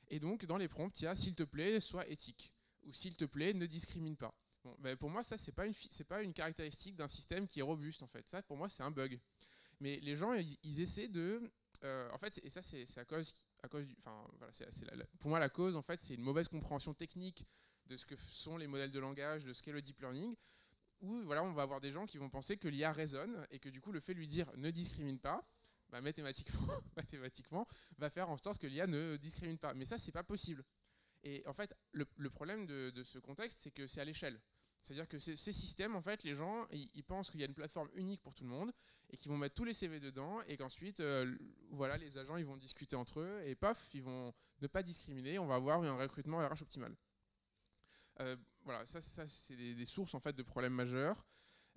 Et donc, dans les prompts, il y a « s'il te plaît, sois éthique » ou « s'il te plaît, ne discrimine pas ». Bon, pour moi, ça, c'est pas une caractéristique d'un système qui est robuste, en fait. Ça, pour moi, c'est un bug. Mais les gens, ils essaient de... en fait, et ça, c'est à cause du... Enfin, voilà, pour moi, la cause, en fait, c'est une mauvaise compréhension technique de ce que sont les modèles de langage, de ce qu'est le deep learning, où voilà, on va avoir des gens qui vont penser que l'IA raisonne et que du coup, le fait de lui dire « ne discrimine pas », mathématiquement, va faire en sorte que l'IA ne discrimine pas. Mais ça, c'est pas possible. Et en fait, le problème de ce contexte, c'est que c'est à l'échelle. C'est-à-dire que ces systèmes, en fait, les gens, ils pensent qu'il y a une plateforme unique pour tout le monde et qu'ils vont mettre tous les CV dedans et qu'ensuite, voilà, les agents, ils vont discuter entre eux et paf, ils vont ne pas discriminer. On va avoir un recrutement RH optimal. Voilà, ça c'est des sources en fait de problèmes majeurs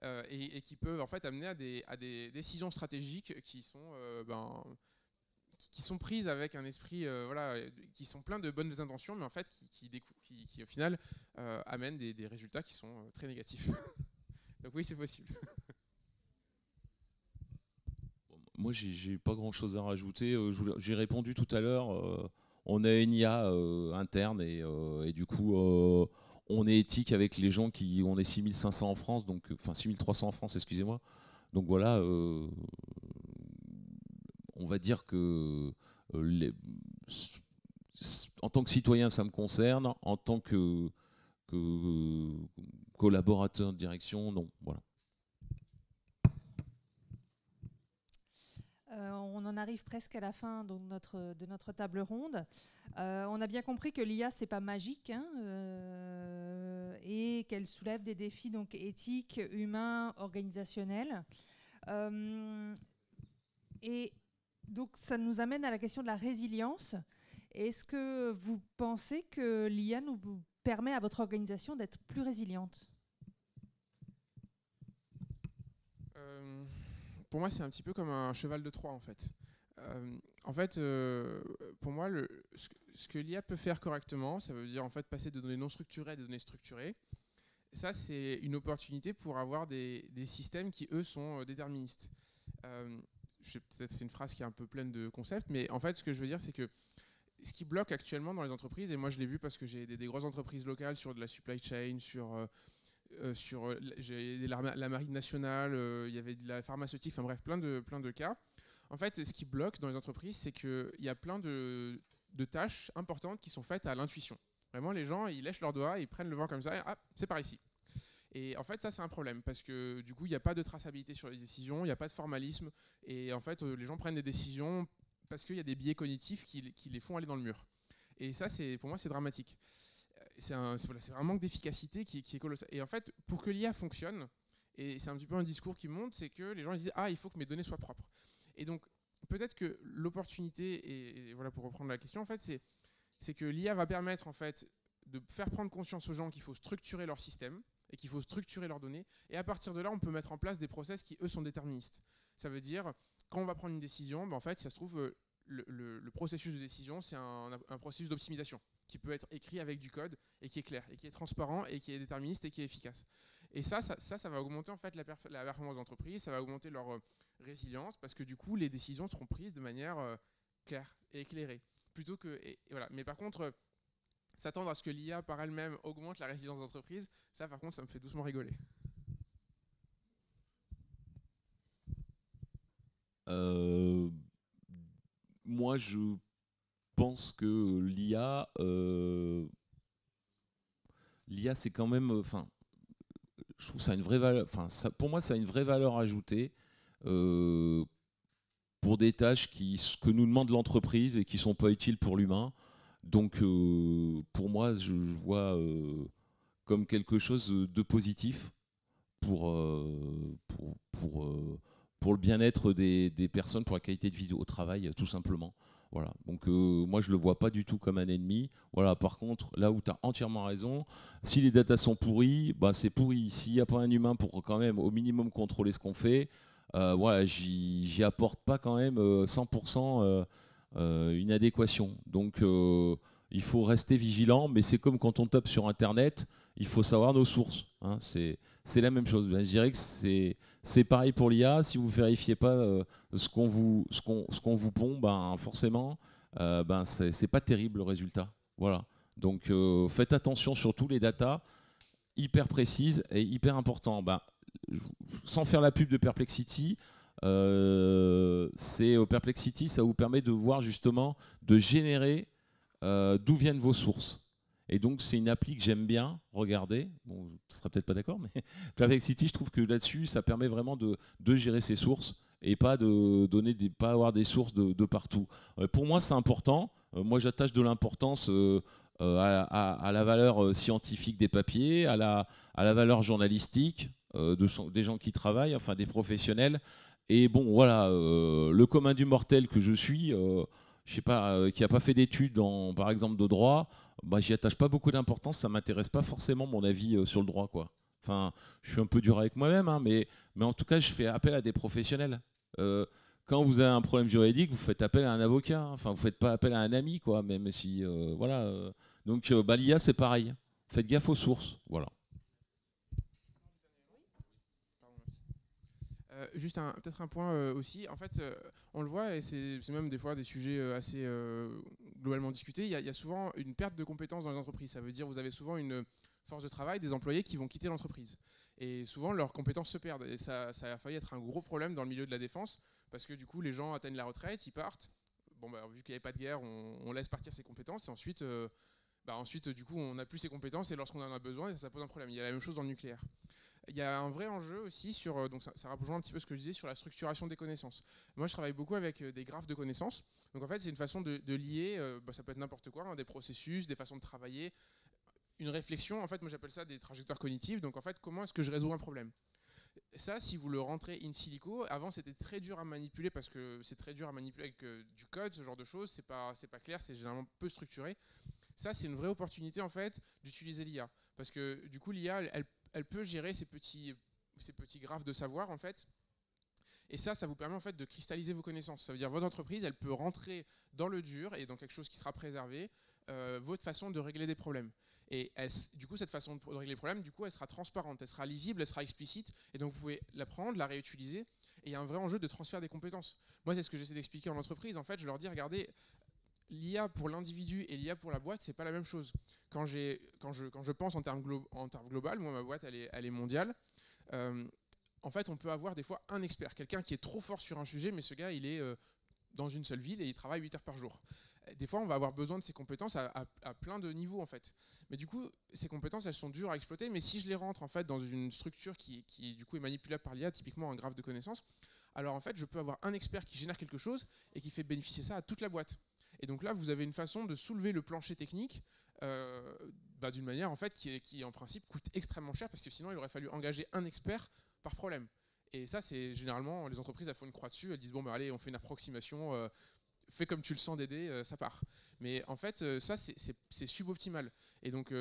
et qui peuvent en fait amener à des décisions stratégiques qui sont prises avec un esprit, voilà, qui sont pleins de bonnes intentions, mais en fait qui au final amènent des résultats qui sont très négatifs. Donc oui, c'est possible. Moi, j'ai pas grand-chose à rajouter. J'ai répondu tout à l'heure. On a une IA interne et du coup, on est éthique avec les gens on est 6500 en France, donc enfin 6300 en France, excusez-moi. Donc voilà. On va dire que en tant que citoyen, ça me concerne. En tant que collaborateur de direction, non. Voilà. On en arrive presque à la fin de notre table ronde. On a bien compris que l'IA, c'est pas magique hein, et qu'elle soulève des défis donc, éthiques, humains, organisationnels. Et donc, ça nous amène à la question de la résilience. Est-ce que vous pensez que l'IA nous permet à votre organisation d'être plus résiliente ? Pour moi, c'est un petit peu comme un cheval de Troie, en fait. Pour moi, ce que l'IA peut faire correctement, ça veut dire en fait passer de données non structurées à des données structurées. Ça, c'est une opportunité pour avoir des systèmes qui, eux, sont déterministes. Peut-être c'est une phrase qui est un peu pleine de concepts, mais en fait, ce que je veux dire, c'est que ce qui bloque actuellement dans les entreprises, et moi je l'ai vu parce que j'ai des grosses entreprises locales sur de la supply chain, sur j'ai la marine nationale, il y avait de la pharmaceutique, enfin bref, plein de cas. En fait, ce qui bloque dans les entreprises, c'est qu'il y a plein de tâches importantes qui sont faites à l'intuition. Vraiment, les gens, ils lèchent leurs doigts, ils prennent le vent comme ça, et ah, c'est par ici. Et en fait, ça, c'est un problème, parce que du coup, il n'y a pas de traçabilité sur les décisions, il n'y a pas de formalisme, et en fait, les gens prennent des décisions parce qu'il y a des biais cognitifs qui les font aller dans le mur. Et ça, pour moi, c'est dramatique. C'est un manque d'efficacité qui est colossal. Et en fait, pour que l'IA fonctionne, et c'est un petit peu un discours qui monte, c'est que les gens ils disent « Ah, il faut que mes données soient propres ». Et donc, peut-être que l'opportunité, et voilà pour reprendre la question, en fait, c'est que l'IA va permettre en fait, de faire prendre conscience aux gens qu'il faut structurer leur système et qu'il faut structurer leurs données. Et à partir de là, on peut mettre en place des process qui, eux, sont déterministes. Ça veut dire, quand on va prendre une décision, en fait, ça se trouve, le processus de décision, c'est un processus d'optimisation qui peut être écrit avec du code et qui est clair, et qui est transparent, et qui est déterministe, et qui est efficace. Et ça va augmenter en fait la performance d'entreprise, ça va augmenter leur résilience, parce que du coup, les décisions seront prises de manière claire et éclairée. Plutôt que, et voilà. Mais par contre, s'attendre à ce que l'IA par elle-même augmente la résilience d'entreprise, ça par contre, ça me fait doucement rigoler. Moi, je pense que l'IA, c'est quand même, enfin, je trouve ça a une vraie valeur. Enfin, pour moi, ça a une vraie valeur ajoutée pour des tâches que nous demande l'entreprise et qui sont pas utiles pour l'humain. Donc, pour moi, je vois comme quelque chose de positif pour le bien-être des personnes, pour la qualité de vie au travail, tout simplement. Voilà. Donc moi je le vois pas du tout comme un ennemi. Voilà. Par contre, là où tu as entièrement raison, si les datas sont pourries, bah, c'est pourri. S'il n'y a pas un humain pour quand même au minimum contrôler ce qu'on fait, voilà, j'y apporte pas quand même 100% une adéquation. Donc il faut rester vigilant, mais c'est comme quand on tape sur Internet, il faut savoir nos sources. Hein. C'est la même chose. Je dirais que c'est pareil pour l'IA. Si vous ne vérifiez pas ce qu'on vous pond, ben, forcément, ben, c'est pas terrible le résultat. Voilà. Donc faites attention sur tous les datas hyper précises et hyper importants. Ben, sans faire la pub de Perplexity, Perplexity, ça vous permet de voir justement, de générer d'où viennent vos sources. Et donc, c'est une appli que j'aime bien regarder. Bon, tu ne seras peut-être pas d'accord, mais Perplexity, je trouve que là-dessus, ça permet vraiment de gérer ses sources et pas pas avoir des sources de partout. Pour moi, c'est important. Moi, j'attache de l'importance à la valeur scientifique des papiers, à la valeur journalistique des gens qui travaillent, enfin des professionnels. Et bon, voilà, le commun du mortel que je suis, je sais pas, qui n'a pas fait d'études, par exemple, de droit, bah, j'y attache pas beaucoup d'importance, ça m'intéresse pas forcément mon avis sur le droit, quoi. Enfin, je suis un peu dur avec moi-même, hein, mais en tout cas, je fais appel à des professionnels. Quand vous avez un problème juridique, vous faites appel à un avocat, hein. Enfin, vous faites pas appel à un ami, quoi, même si, voilà. Donc, bah, l'IA, c'est pareil. Faites gaffe aux sources, voilà. Juste peut-être un point aussi. En fait, on le voit, et c'est même des fois des sujets assez globalement discutés. Il y a souvent une perte de compétences dans les entreprises. Ça veut dire que vous avez souvent une force de travail, des employés qui vont quitter l'entreprise. Et souvent, leurs compétences se perdent. Et ça a failli être un gros problème dans le milieu de la défense, parce que du coup, les gens atteignent la retraite, ils partent. Bon, bah, vu qu'il n'y avait pas de guerre, on laisse partir ses compétences, et ensuite, du coup, on n'a plus ses compétences, et lorsqu'on en a besoin, ça pose un problème. Il y a la même chose dans le nucléaire. Il y a un vrai enjeu aussi sur, donc ça rejoint un petit peu ce que je disais sur la structuration des connaissances. Moi, je travaille beaucoup avec des graphes de connaissances. Donc en fait, c'est une façon de lier, ça peut être n'importe quoi, hein, des processus, des façons de travailler, une réflexion. En fait, moi, j'appelle ça des trajectoires cognitives. Donc en fait, comment est-ce que je résous un problème ? Ça, si vous le rentrez in silico, avant c'était très dur à manipuler parce que c'est très dur à manipuler avec du code, ce genre de choses. C'est pas clair, c'est généralement peu structuré. Ça, c'est une vraie opportunité en fait d'utiliser l'IA parce que du coup, l'IA, elle peut gérer ces petits graphes de savoir en fait. Et ça vous permet en fait de cristalliser vos connaissances. Ça veut dire votre entreprise, elle peut rentrer dans le dur et dans quelque chose qui sera préservé, votre façon de régler des problèmes. Et du coup, cette façon de régler les problèmes, du coup, elle sera transparente, elle sera lisible, elle sera explicite. Et donc, vous pouvez la prendre, la réutiliser. Et il y a un vrai enjeu de transfert des compétences. Moi, c'est ce que j'essaie d'expliquer en entreprise. En fait, je leur dis, regardez, l'IA pour l'individu et l'IA pour la boîte, c'est pas la même chose. Quand je pense en termes global, moi ma boîte elle est mondiale. En fait, on peut avoir des fois un expert, quelqu'un qui est trop fort sur un sujet, mais ce gars il est dans une seule ville et il travaille 8 heures par jour. Des fois, on va avoir besoin de ces compétences à plein de niveaux en fait. Mais du coup, ces compétences, elles sont dures à exploiter. Mais si je les rentre en fait dans une structure qui du coup est manipulable par l'IA, typiquement un graphe de connaissances, alors en fait, je peux avoir un expert qui génère quelque chose et qui fait bénéficier ça à toute la boîte. Et donc là, vous avez une façon de soulever le plancher technique d'une manière en fait qui en principe coûte extrêmement cher parce que sinon, il aurait fallu engager un expert par problème. Et ça, c'est généralement les entreprises elles font une croix dessus, elles disent bon bah allez, on fait une approximation. Fais comme tu le sens Dédé, ça part. Mais en fait, ça, c'est suboptimal. Et donc,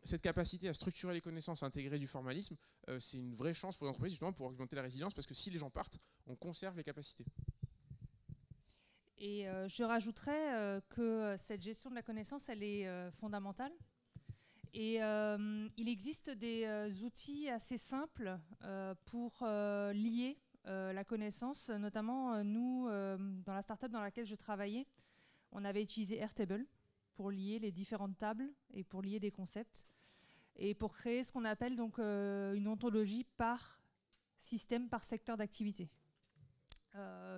cette capacité à structurer les connaissances, à intégrer du formalisme, c'est une vraie chance pour l'entreprise, justement, pour augmenter la résilience, parce que si les gens partent, on conserve les capacités. Et je rajouterais que cette gestion de la connaissance, elle est fondamentale. Et il existe des outils assez simples pour lier la connaissance, notamment nous, dans la startup dans laquelle je travaillais, on avait utilisé Airtable pour lier les différentes tables et pour lier des concepts et pour créer ce qu'on appelle donc une ontologie par système, par secteur d'activité.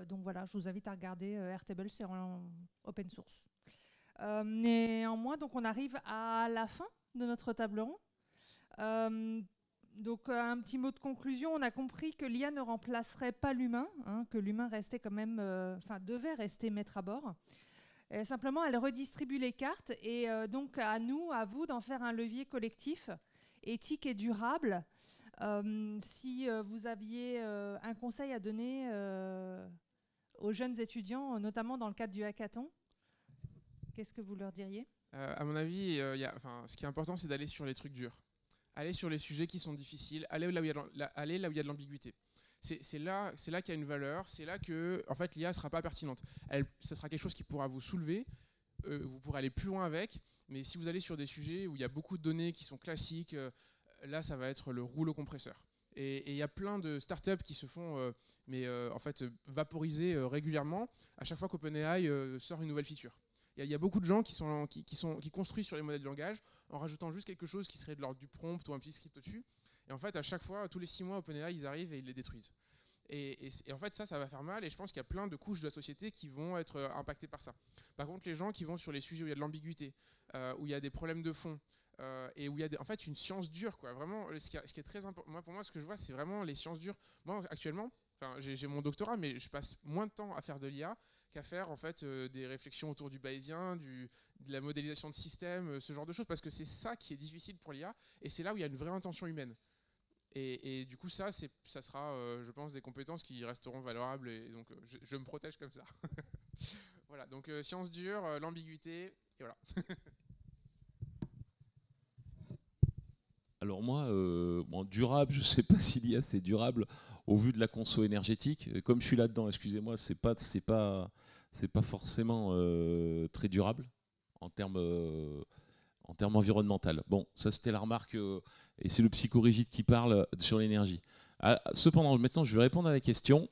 Donc voilà, je vous invite à regarder Airtable, c'est en open source. Néanmoins, donc on arrive à la fin de notre table ronde. Donc un petit mot de conclusion, on a compris que l'IA ne remplacerait pas l'humain, que l'humain restait quand même, devait rester maître à bord. Et simplement, elle redistribue les cartes et donc à nous, à vous, d'en faire un levier collectif, éthique et durable. Si vous aviez un conseil à donner aux jeunes étudiants, notamment dans le cadre du hackathon, qu'est-ce que vous leur diriez ? À mon avis, ce qui est important, c'est d'aller sur les trucs durs. Aller sur les sujets qui sont difficiles, aller là où il y a de l'ambiguïté. C'est là qu'il y a une valeur, c'est là que en fait, l'IA ne sera pas pertinente. Ce sera quelque chose qui pourra vous soulever, vous pourrez aller plus loin avec, mais si vous allez sur des sujets où il y a beaucoup de données qui sont classiques, là, ça va être le rouleau compresseur. Et il y a plein de startups qui se font en fait, vaporiser régulièrement à chaque fois qu'OpenAI sort une nouvelle feature. Il y a beaucoup de gens qui construisent sur les modèles de langage en rajoutant juste quelque chose qui serait de l'ordre du prompt ou un petit script au-dessus. Et en fait, à chaque fois, tous les 6 mois, OpenAI, ils arrivent et ils les détruisent. Et en fait, ça va faire mal. Et je pense qu'il y a plein de couches de la société qui vont être impactées par ça. Par contre, les gens qui vont sur les sujets où il y a de l'ambiguïté, où il y a des problèmes de fond, et où il y a en fait une science dure, quoi. Vraiment, ce qui est très important. Pour moi, ce que je vois, c'est vraiment les sciences dures. Moi, actuellement, j'ai mon doctorat, mais je passe moins de temps à faire de l'IA qu'à faire en fait des réflexions autour du bayésien, de la modélisation de systèmes, ce genre de choses, parce que c'est ça qui est difficile pour l'IA, et c'est là où il y a une vraie intention humaine. Et du coup, ça sera, je pense, des compétences qui resteront valorables, et donc je me protège comme ça. Voilà, donc science dure, l'ambiguïté, et voilà. Alors moi, durable, je ne sais pas si l'IA c'est durable au vu de la conso énergétique. Et comme je suis là-dedans, excusez-moi, c'est pas forcément très durable en termes environnemental. Bon, ça c'était la remarque, et c'est le psychorigide qui parle sur l'énergie. Cependant, maintenant je vais répondre à la question.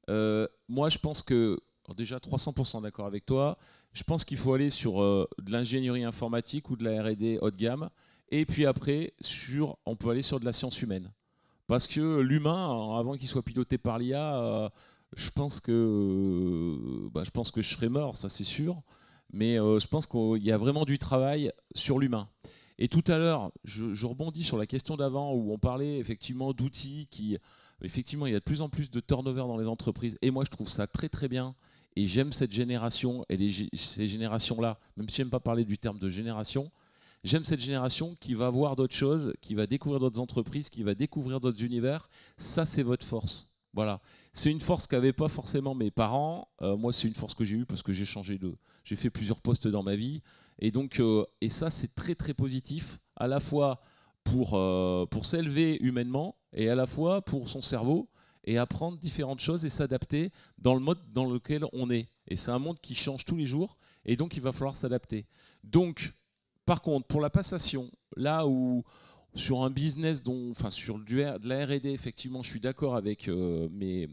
Moi je pense que, alors déjà 300% d'accord avec toi, je pense qu'il faut aller sur de l'ingénierie informatique ou de la R&D haut de gamme. Et puis après, on peut aller sur de la science humaine. Parce que l'humain, avant qu'il soit piloté par l'IA, je pense que je serais mort, ça c'est sûr. Mais je pense qu'il y a vraiment du travail sur l'humain. Et tout à l'heure, je rebondis sur la question d'avant où on parlait effectivement d'outils qui... Effectivement, il y a de plus en plus de turnover dans les entreprises. Et moi, je trouve ça très très bien. Et j'aime cette génération et ces générations-là, même si je n'aime pas parler du terme de génération, j'aime cette génération qui va voir d'autres choses, qui va découvrir d'autres entreprises, qui va découvrir d'autres univers. Ça, c'est votre force. Voilà. C'est une force qu'avaient pas forcément mes parents. Moi, c'est une force que j'ai eue parce que j'ai fait plusieurs postes dans ma vie. Et donc, et ça, c'est très très positif, à la fois pour s'élever humainement et à la fois pour son cerveau et apprendre différentes choses et s'adapter dans le mode dans lequel on est. Et c'est un monde qui change tous les jours et donc il va falloir s'adapter. Donc, par contre, pour la passation, là où sur un business sur de la R&D, effectivement, je suis d'accord avec mes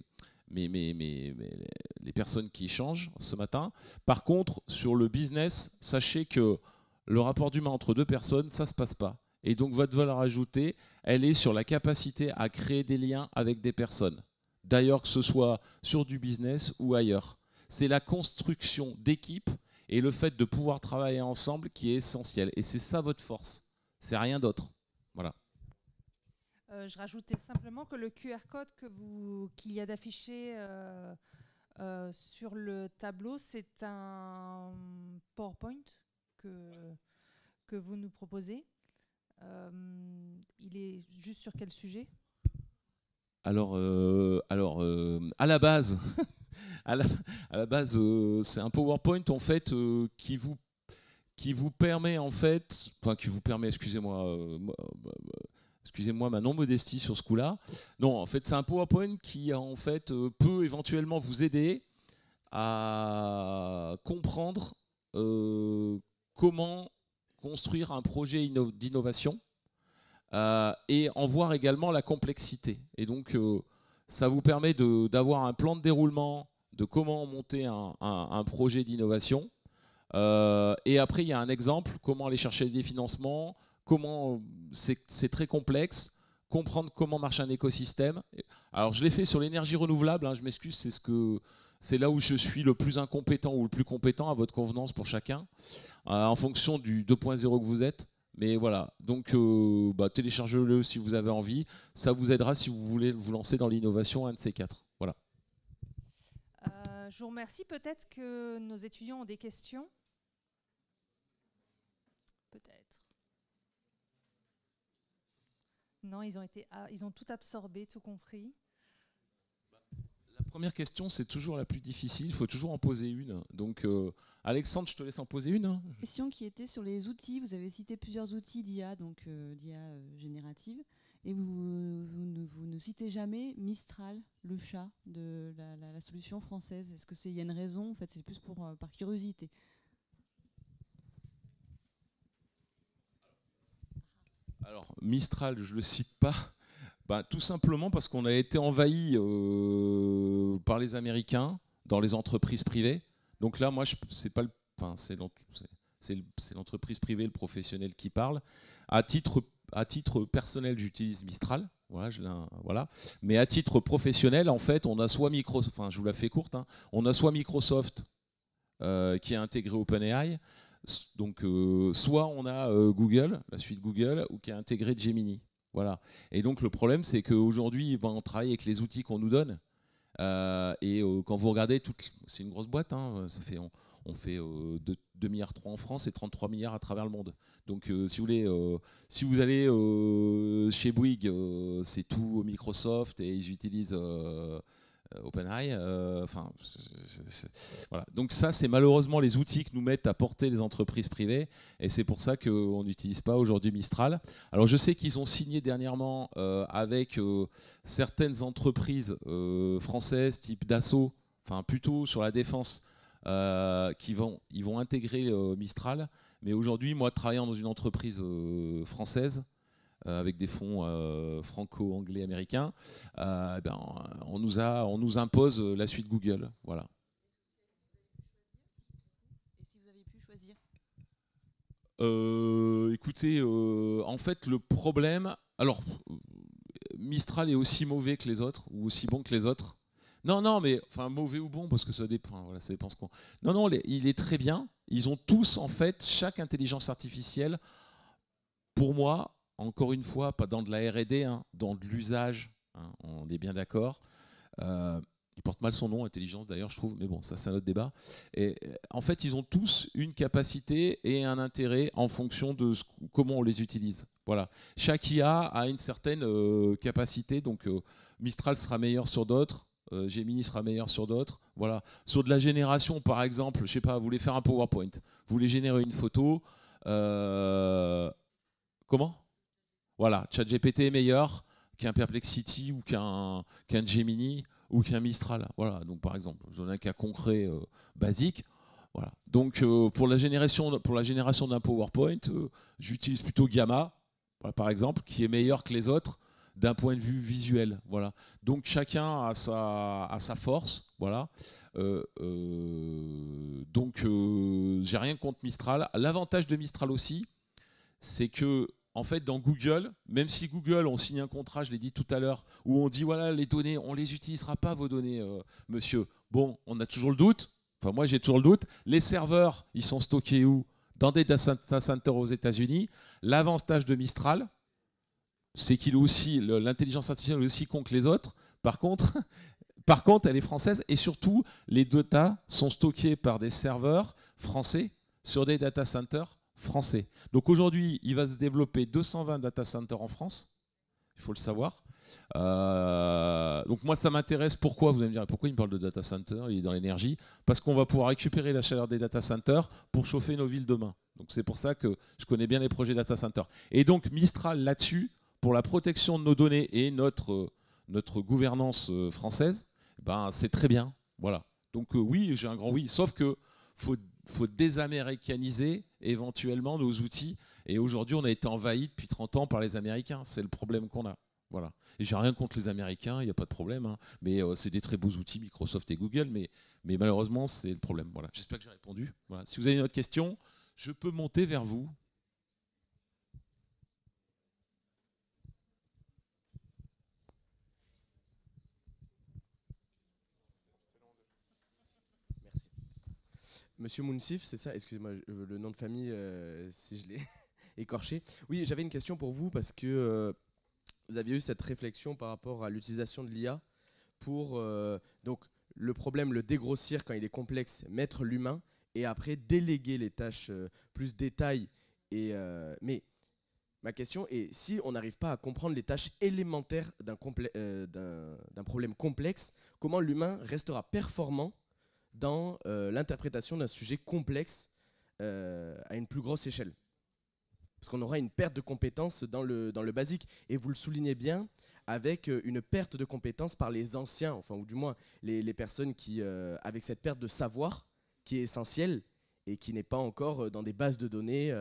les personnes qui échangent ce matin. Par contre, sur le business, sachez que le rapport d'humain entre deux personnes, ça ne se passe pas. Et donc, votre valeur ajoutée, elle est sur la capacité à créer des liens avec des personnes. D'ailleurs, que ce soit sur du business ou ailleurs. C'est la construction d'équipe et le fait de pouvoir travailler ensemble qui est essentiel. Et c'est ça votre force. C'est rien d'autre. Voilà. Je rajoutais simplement que le QR code qu'il y a d'affiché sur le tableau, c'est un PowerPoint que vous nous proposez. Il est juste sur quel sujet ? Alors, à la base, à la base, c'est un PowerPoint en fait qui vous permet en fait, enfin qui vous permet, excusez-moi ma non-modestie sur ce coup-là. Non, en fait, c'est un PowerPoint qui en fait peut éventuellement vous aider à comprendre comment construire un projet d'innovation. Et en voir également la complexité. Et donc, ça vous permet d'avoir un plan de déroulement de comment monter un projet d'innovation. Et après, il y a un exemple, comment aller chercher des financements, comment c'est très complexe, comprendre comment marche un écosystème. Alors, je l'ai fait sur l'énergie renouvelable, hein, je m'excuse, c'est là où je suis le plus incompétent ou le plus compétent à votre convenance pour chacun, en fonction du 2.0 que vous êtes. Mais voilà, donc téléchargez-le si vous avez envie. Ça vous aidera si vous voulez vous lancer dans l'innovation, un de ces quatre. Voilà. Je vous remercie. Peut-être que nos étudiants ont des questions. Peut-être. Non, ils ont tout absorbé, tout compris. La première question, c'est toujours la plus difficile. Il faut toujours en poser une. Donc, Alexandre, je te laisse en poser une. Question qui était sur les outils. Vous avez cité plusieurs outils d'IA, donc d'IA générative. Et vous ne citez jamais Mistral, le chat de la solution française. Est-ce qu'il y a une raison ? En fait, c'est plus par curiosité. Alors, Mistral, je ne le cite pas. Tout simplement parce qu'on a été envahi par les Américains dans les entreprises privées. Donc là, moi, c'est l'entreprise privée, le professionnel qui parle. À titre personnel, j'utilise Mistral. Voilà. Mais à titre professionnel, en fait, on a soit Microsoft, je vous la fais courte, hein, on a soit Microsoft qui a intégré OpenAI, donc soit on a Google, la suite Google, ou qui a intégré Gemini. Voilà. Et donc le problème, c'est qu'aujourd'hui, on travaille avec les outils qu'on nous donne. Et quand vous regardez, c'est une grosse boîte. Hein, on fait 2,3 milliards en France et 33 milliards à travers le monde. Donc si vous voulez, si vous allez chez Bouygues, c'est tout Microsoft et ils utilisent OpenAI. Voilà. Donc ça, c'est malheureusement les outils que nous mettent à porter les entreprises privées. Et c'est pour ça qu'on n'utilise pas aujourd'hui Mistral. Alors je sais qu'ils ont signé dernièrement avec certaines entreprises françaises, type Dassault, plutôt sur la défense, ils vont intégrer Mistral. Mais aujourd'hui, moi, travaillant dans une entreprise française, avec des fonds franco-anglais américains, on nous impose la suite Google. Voilà. Et si vous avez pu choisir ? Écoutez, en fait, le problème... Alors, Mistral est aussi mauvais que les autres, ou aussi bon que les autres. Non, mais mauvais ou bon, parce que ça dépend. Voilà, ça dépend ce qu'on... Non, il est très bien. Ils ont tous, en fait, chaque intelligence artificielle, pour moi... Encore une fois, pas dans de la R&D, hein, dans de l'usage, hein, on est bien d'accord. Il porte mal son nom, intelligence d'ailleurs, je trouve, mais bon, ça c'est un autre débat. Et en fait, ils ont tous une capacité et un intérêt en fonction de comment on les utilise. Voilà. Chaque IA a une certaine capacité, donc Mistral sera meilleur sur d'autres, Gemini sera meilleur sur d'autres. Voilà. Sur de la génération, par exemple, je sais pas, vous voulez faire un PowerPoint, vous voulez générer une photo, comment ? Voilà, ChatGPT est meilleur qu'un Perplexity ou qu'un Gemini ou qu'un Mistral. Voilà, donc par exemple, je donne un cas concret basique. Voilà. Donc pour la génération d'un PowerPoint, j'utilise plutôt Gamma, voilà, par exemple, qui est meilleur que les autres d'un point de vue visuel. Voilà. Donc chacun a sa force. Voilà. Donc j'ai rien contre Mistral. L'avantage de Mistral aussi, c'est que en fait, dans Google, même si Google, on signe un contrat, je l'ai dit tout à l'heure, où on dit voilà, les données, on les utilisera pas, vos données, monsieur. Bon, on a toujours le doute. Enfin, moi, j'ai toujours le doute. Les serveurs, ils sont stockés où? Dans des data centers aux États-Unis. L'avantage de Mistral, c'est qu'il est aussi, l'intelligence artificielle est aussi con que les autres. Par contre, elle est française et surtout, les data sont stockés par des serveurs français sur des data centers français. Donc aujourd'hui, il va se développer 220 data centers en France, il faut le savoir. Donc moi, ça m'intéresse. Pourquoi? Vous allez me dire, pourquoi il me parle de data center? Il est dans l'énergie. Parce qu'on va pouvoir récupérer la chaleur des data centers pour chauffer nos villes demain. Donc c'est pour ça que je connais bien les projets data center. Et donc Mistral là-dessus, pour la protection de nos données et notre gouvernance française, ben, c'est très bien. Voilà. Donc oui, j'ai un grand oui. Sauf que faut désaméricaniser éventuellement nos outils. Et aujourd'hui, on a été envahi depuis 30 ans par les Américains. C'est le problème qu'on a. Voilà. Et j'ai rien contre les Américains, il n'y a pas de problème. Hein. Mais c'est des très beaux outils, Microsoft et Google. Mais malheureusement, c'est le problème. Voilà. J'espère que j'ai répondu. Voilà. Si vous avez une autre question, je peux monter vers vous. Monsieur Mounsif, c'est ça? Excusez-moi, le nom de famille, si je l'ai écorché. Oui, j'avais une question pour vous parce que vous aviez eu cette réflexion par rapport à l'utilisation de l'IA pour donc le problème, le dégrossir quand il est complexe, mettre l'humain et après déléguer les tâches plus détail. Mais ma question est, si on n'arrive pas à comprendre les tâches élémentaires d'un problème complexe, comment l'humain restera performant dans l'interprétation d'un sujet complexe à une plus grosse échelle? Parce qu'on aura une perte de compétences dans le basique. Et vous le soulignez bien, avec une perte de compétences par les anciens, enfin, ou du moins les personnes qui, avec cette perte de savoir qui est essentielle et qui n'est pas encore dans des bases de données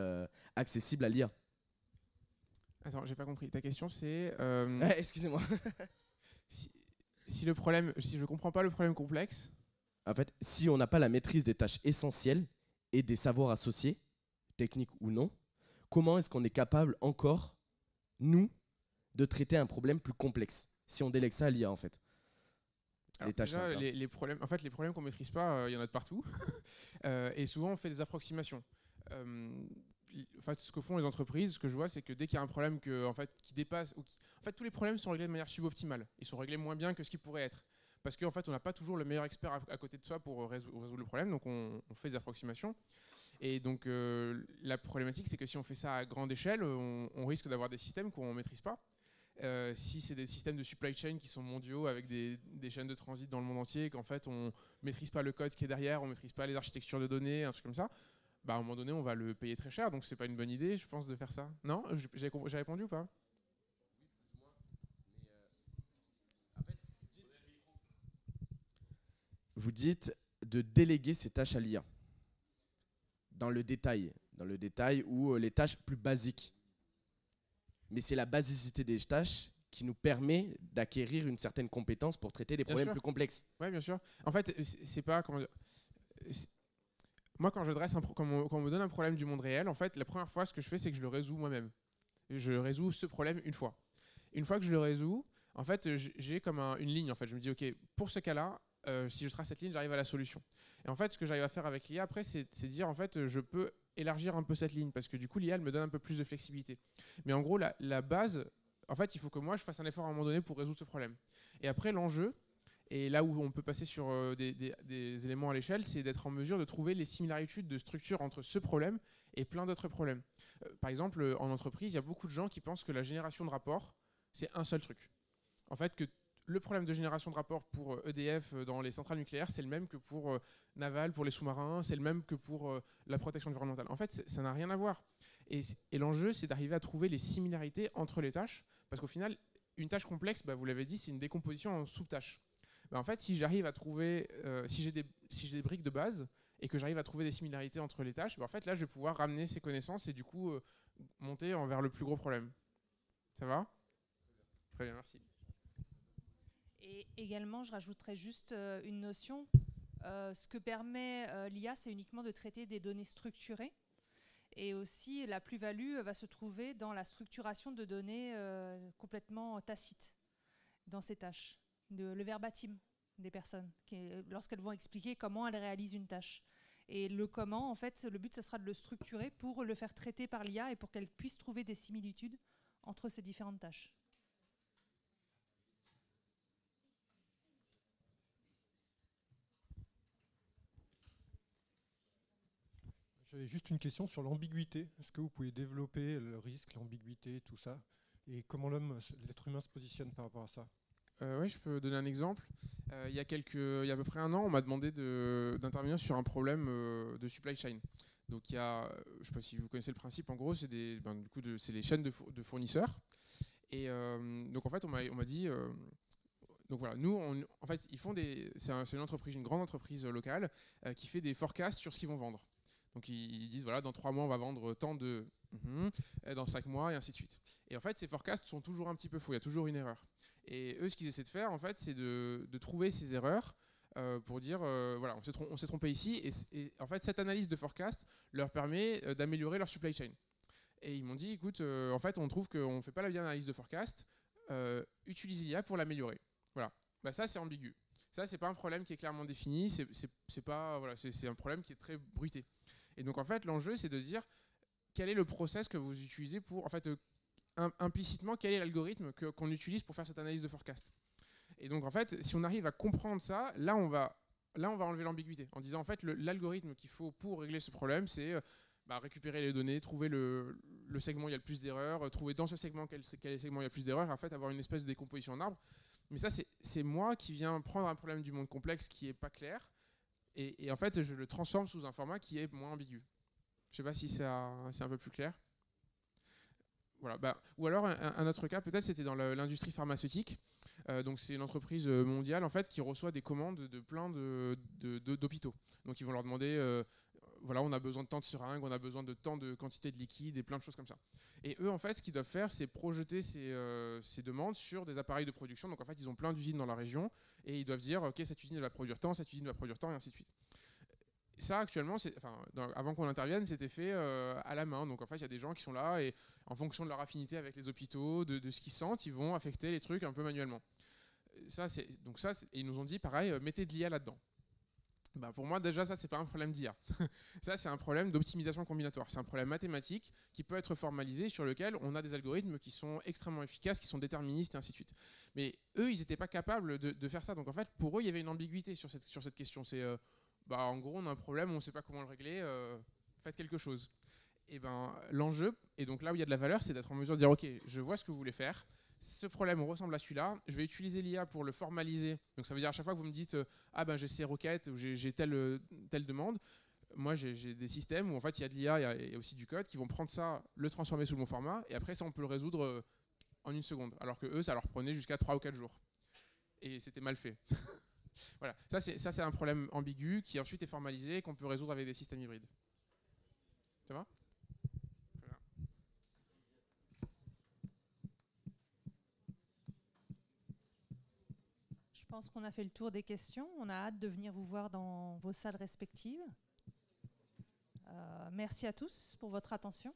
accessibles à l'IA. Attends, j'ai pas compris. Ta question, c'est... Excusez-moi. si je comprends pas le problème complexe... En fait, si on n'a pas la maîtrise des tâches essentielles et des savoirs associés, techniques ou non, comment est-ce qu'on est capable encore, nous, de traiter un problème plus complexe si on délègue ça à l'IA en fait? Alors, déjà, les problèmes qu'on maîtrise pas, il y en a de partout. Et souvent, on fait des approximations. En fait, ce que font les entreprises, ce que je vois, c'est que dès qu'il y a un problème qui dépasse... En fait, tous les problèmes sont réglés de manière suboptimale. Ils sont réglés moins bien que ce qu'ils pourraient être. Parce qu'en fait, on n'a pas toujours le meilleur expert à côté de soi pour résoudre le problème, donc on fait des approximations. Et donc, la problématique, c'est que si on fait ça à grande échelle, on risque d'avoir des systèmes qu'on ne maîtrise pas. Si c'est des systèmes de supply chain qui sont mondiaux, avec des chaînes de transit dans le monde entier, qu'en fait, on ne maîtrise pas le code qui est derrière, on ne maîtrise pas les architectures de données, un truc comme ça, bah, à un moment donné, on va le payer très cher. Donc, ce n'est pas une bonne idée, je pense, de faire ça. Non? J'ai répondu ou pas? Vous dites de déléguer ces tâches à l'IA dans le détail ou les tâches plus basiques. Mais c'est la basicité des tâches qui nous permet d'acquérir une certaine compétence pour traiter des problèmes plus complexes. Oui, bien sûr. En fait, c'est pas... Comment dire, moi, quand on me donne un problème du monde réel, en fait, la première fois, ce que je fais, c'est que je le résous moi-même. Je résous ce problème une fois. Une fois que je le résous, en fait, j'ai comme une ligne. En fait, je me dis, OK, pour ce cas-là, si je trace cette ligne, j'arrive à la solution. Et en fait, ce que j'arrive à faire avec l'IA après, c'est dire, en fait, je peux élargir un peu cette ligne parce que du coup, l'IA, elle me donne un peu plus de flexibilité. Mais en gros, la base, en fait, il faut que moi, je fasse un effort à un moment donné pour résoudre ce problème. Et après, l'enjeu, et là où on peut passer sur des éléments à l'échelle, c'est d'être en mesure de trouver les similarités de structure entre ce problème et plein d'autres problèmes. Par exemple, en entreprise, il y a beaucoup de gens qui pensent que la génération de rapports, c'est un seul truc. En fait, que le problème de génération de rapports pour EDF dans les centrales nucléaires, c'est le même que pour Naval, pour les sous-marins, c'est le même que pour la protection environnementale. En fait, ça n'a rien à voir. Et l'enjeu, c'est d'arriver à trouver les similarités entre les tâches, parce qu'au final, une tâche complexe, bah, vous l'avez dit, c'est une décomposition en sous-tâches. Bah, en fait, si j'arrive à trouver, si j'ai des briques de base et que j'arrive à trouver des similarités entre les tâches, bah, en fait, là, je vais pouvoir ramener ces connaissances et du coup monter vers le plus gros problème. Ça va ? Très bien, merci. Et également, je rajouterais juste une notion. Ce que permet l'IA, c'est uniquement de traiter des données structurées. Et aussi, la plus-value va se trouver dans la structuration de données complètement tacites dans ces tâches. Le verbatim des personnes, lorsqu'elles vont expliquer comment elles réalisent une tâche. Et le comment, en fait, le but, ce sera de le structurer pour le faire traiter par l'IA et pour qu'elle puisse trouver des similitudes entre ces différentes tâches. J'avais juste une question sur l'ambiguïté. Est-ce que vous pouvez développer le risque, l'ambiguïté, tout ça, et comment l'être humain se positionne par rapport à ça? Oui, je peux donner un exemple. Il y a à peu près un an, on m'a demandé d'intervenir sur un problème de supply chain. Donc il y a, je ne sais pas si vous connaissez le principe, en gros, c'est c'est les chaînes de fournisseurs. Et donc en fait, on m'a dit, donc voilà, nous, en fait, c'est une entreprise, une grande entreprise locale qui fait des forecasts sur ce qu'ils vont vendre. Donc ils disent, voilà, dans 3 mois, on va vendre tant de... dans 5 mois, et ainsi de suite. Et en fait, ces forecasts sont toujours un petit peu faux, il y a toujours une erreur. Et eux, ce qu'ils essaient de faire, en fait, c'est de trouver ces erreurs pour dire, voilà, on s'est trompé ici. Et en fait, cette analyse de forecast leur permet d'améliorer leur supply chain. Et ils m'ont dit, écoute, en fait, on trouve qu'on ne fait pas la bien analyse de forecast, utilise l'IA pour l'améliorer. Voilà. Bah, ça, c'est ambigu. Ça, c'est pas un problème qui est clairement défini, c'est un problème qui est très bruité. Et donc, en fait, l'enjeu, c'est de dire quel est le process que vous utilisez pour, en fait, implicitement, quel est l'algorithme qu'on utilise pour faire cette analyse de forecast. Et donc, en fait, si on arrive à comprendre ça, là, on va enlever l'ambiguïté en disant, en fait, l'algorithme qu'il faut pour régler ce problème, c'est récupérer les données, trouver le segment où il y a le plus d'erreurs, trouver dans ce segment quel segment il y a le plus d'erreurs, et en fait, avoir une espèce de décomposition en arbre. Mais ça, c'est moi qui viens prendre un problème du monde complexe qui n'est pas clair, et en fait, je le transforme sous un format qui est moins ambigu. Je ne sais pas si c'est un peu plus clair. Voilà, ou alors un autre cas, peut-être, c'était dans l'industrie pharmaceutique. Donc c'est une entreprise mondiale en fait qui reçoit des commandes de plein d'hôpitaux. Donc ils vont leur demander, voilà, on a besoin de tant de seringues, on a besoin de tant de quantité de liquide et plein de choses comme ça. Et eux, en fait, ce qu'ils doivent faire, c'est projeter ces demandes sur des appareils de production. Donc en fait, ils ont plein d'usines dans la région et ils doivent dire, ok, cette usine va produire tant, cette usine va produire tant, et ainsi de suite. Ça, actuellement, avant qu'on intervienne, c'était fait à la main. Donc en fait, il y a des gens qui sont là et en fonction de leur affinité avec les hôpitaux, de ce qu'ils sentent, ils vont affecter les trucs un peu manuellement. Ils nous ont dit, pareil, mettez de l'IA là-dedans. Pour moi, déjà, ça, c'est pas un problème d'IA. Ça, c'est un problème d'optimisation combinatoire. C'est un problème mathématique qui peut être formalisé, sur lequel on a des algorithmes qui sont extrêmement efficaces, qui sont déterministes, et ainsi de suite. Mais eux, ils n'étaient pas capables de faire ça. Donc, en fait, pour eux, il y avait une ambiguïté sur cette question. C'est, en gros, on a un problème, on ne sait pas comment le régler, faites quelque chose. Et l'enjeu, et donc là où il y a de la valeur, c'est d'être en mesure de dire, OK, je vois ce que vous voulez faire. Ce problème ressemble à celui-là, je vais utiliser l'IA pour le formaliser. Donc ça veut dire à chaque fois que vous me dites j'ai ces requêtes ou j'ai telle demande, moi j'ai des systèmes où en fait il y a de l'IA et aussi du code qui vont prendre ça, le transformer sous le bon format et après ça on peut le résoudre en 1 seconde, alors que eux ça leur prenait jusqu'à 3 ou 4 jours. Et c'était mal fait. Voilà, ça c'est un problème ambigu qui ensuite est formalisé et qu'on peut résoudre avec des systèmes hybrides. Ça va ? Je pense qu'on a fait le tour des questions. On a hâte de venir vous voir dans vos salles respectives. Merci à tous pour votre attention.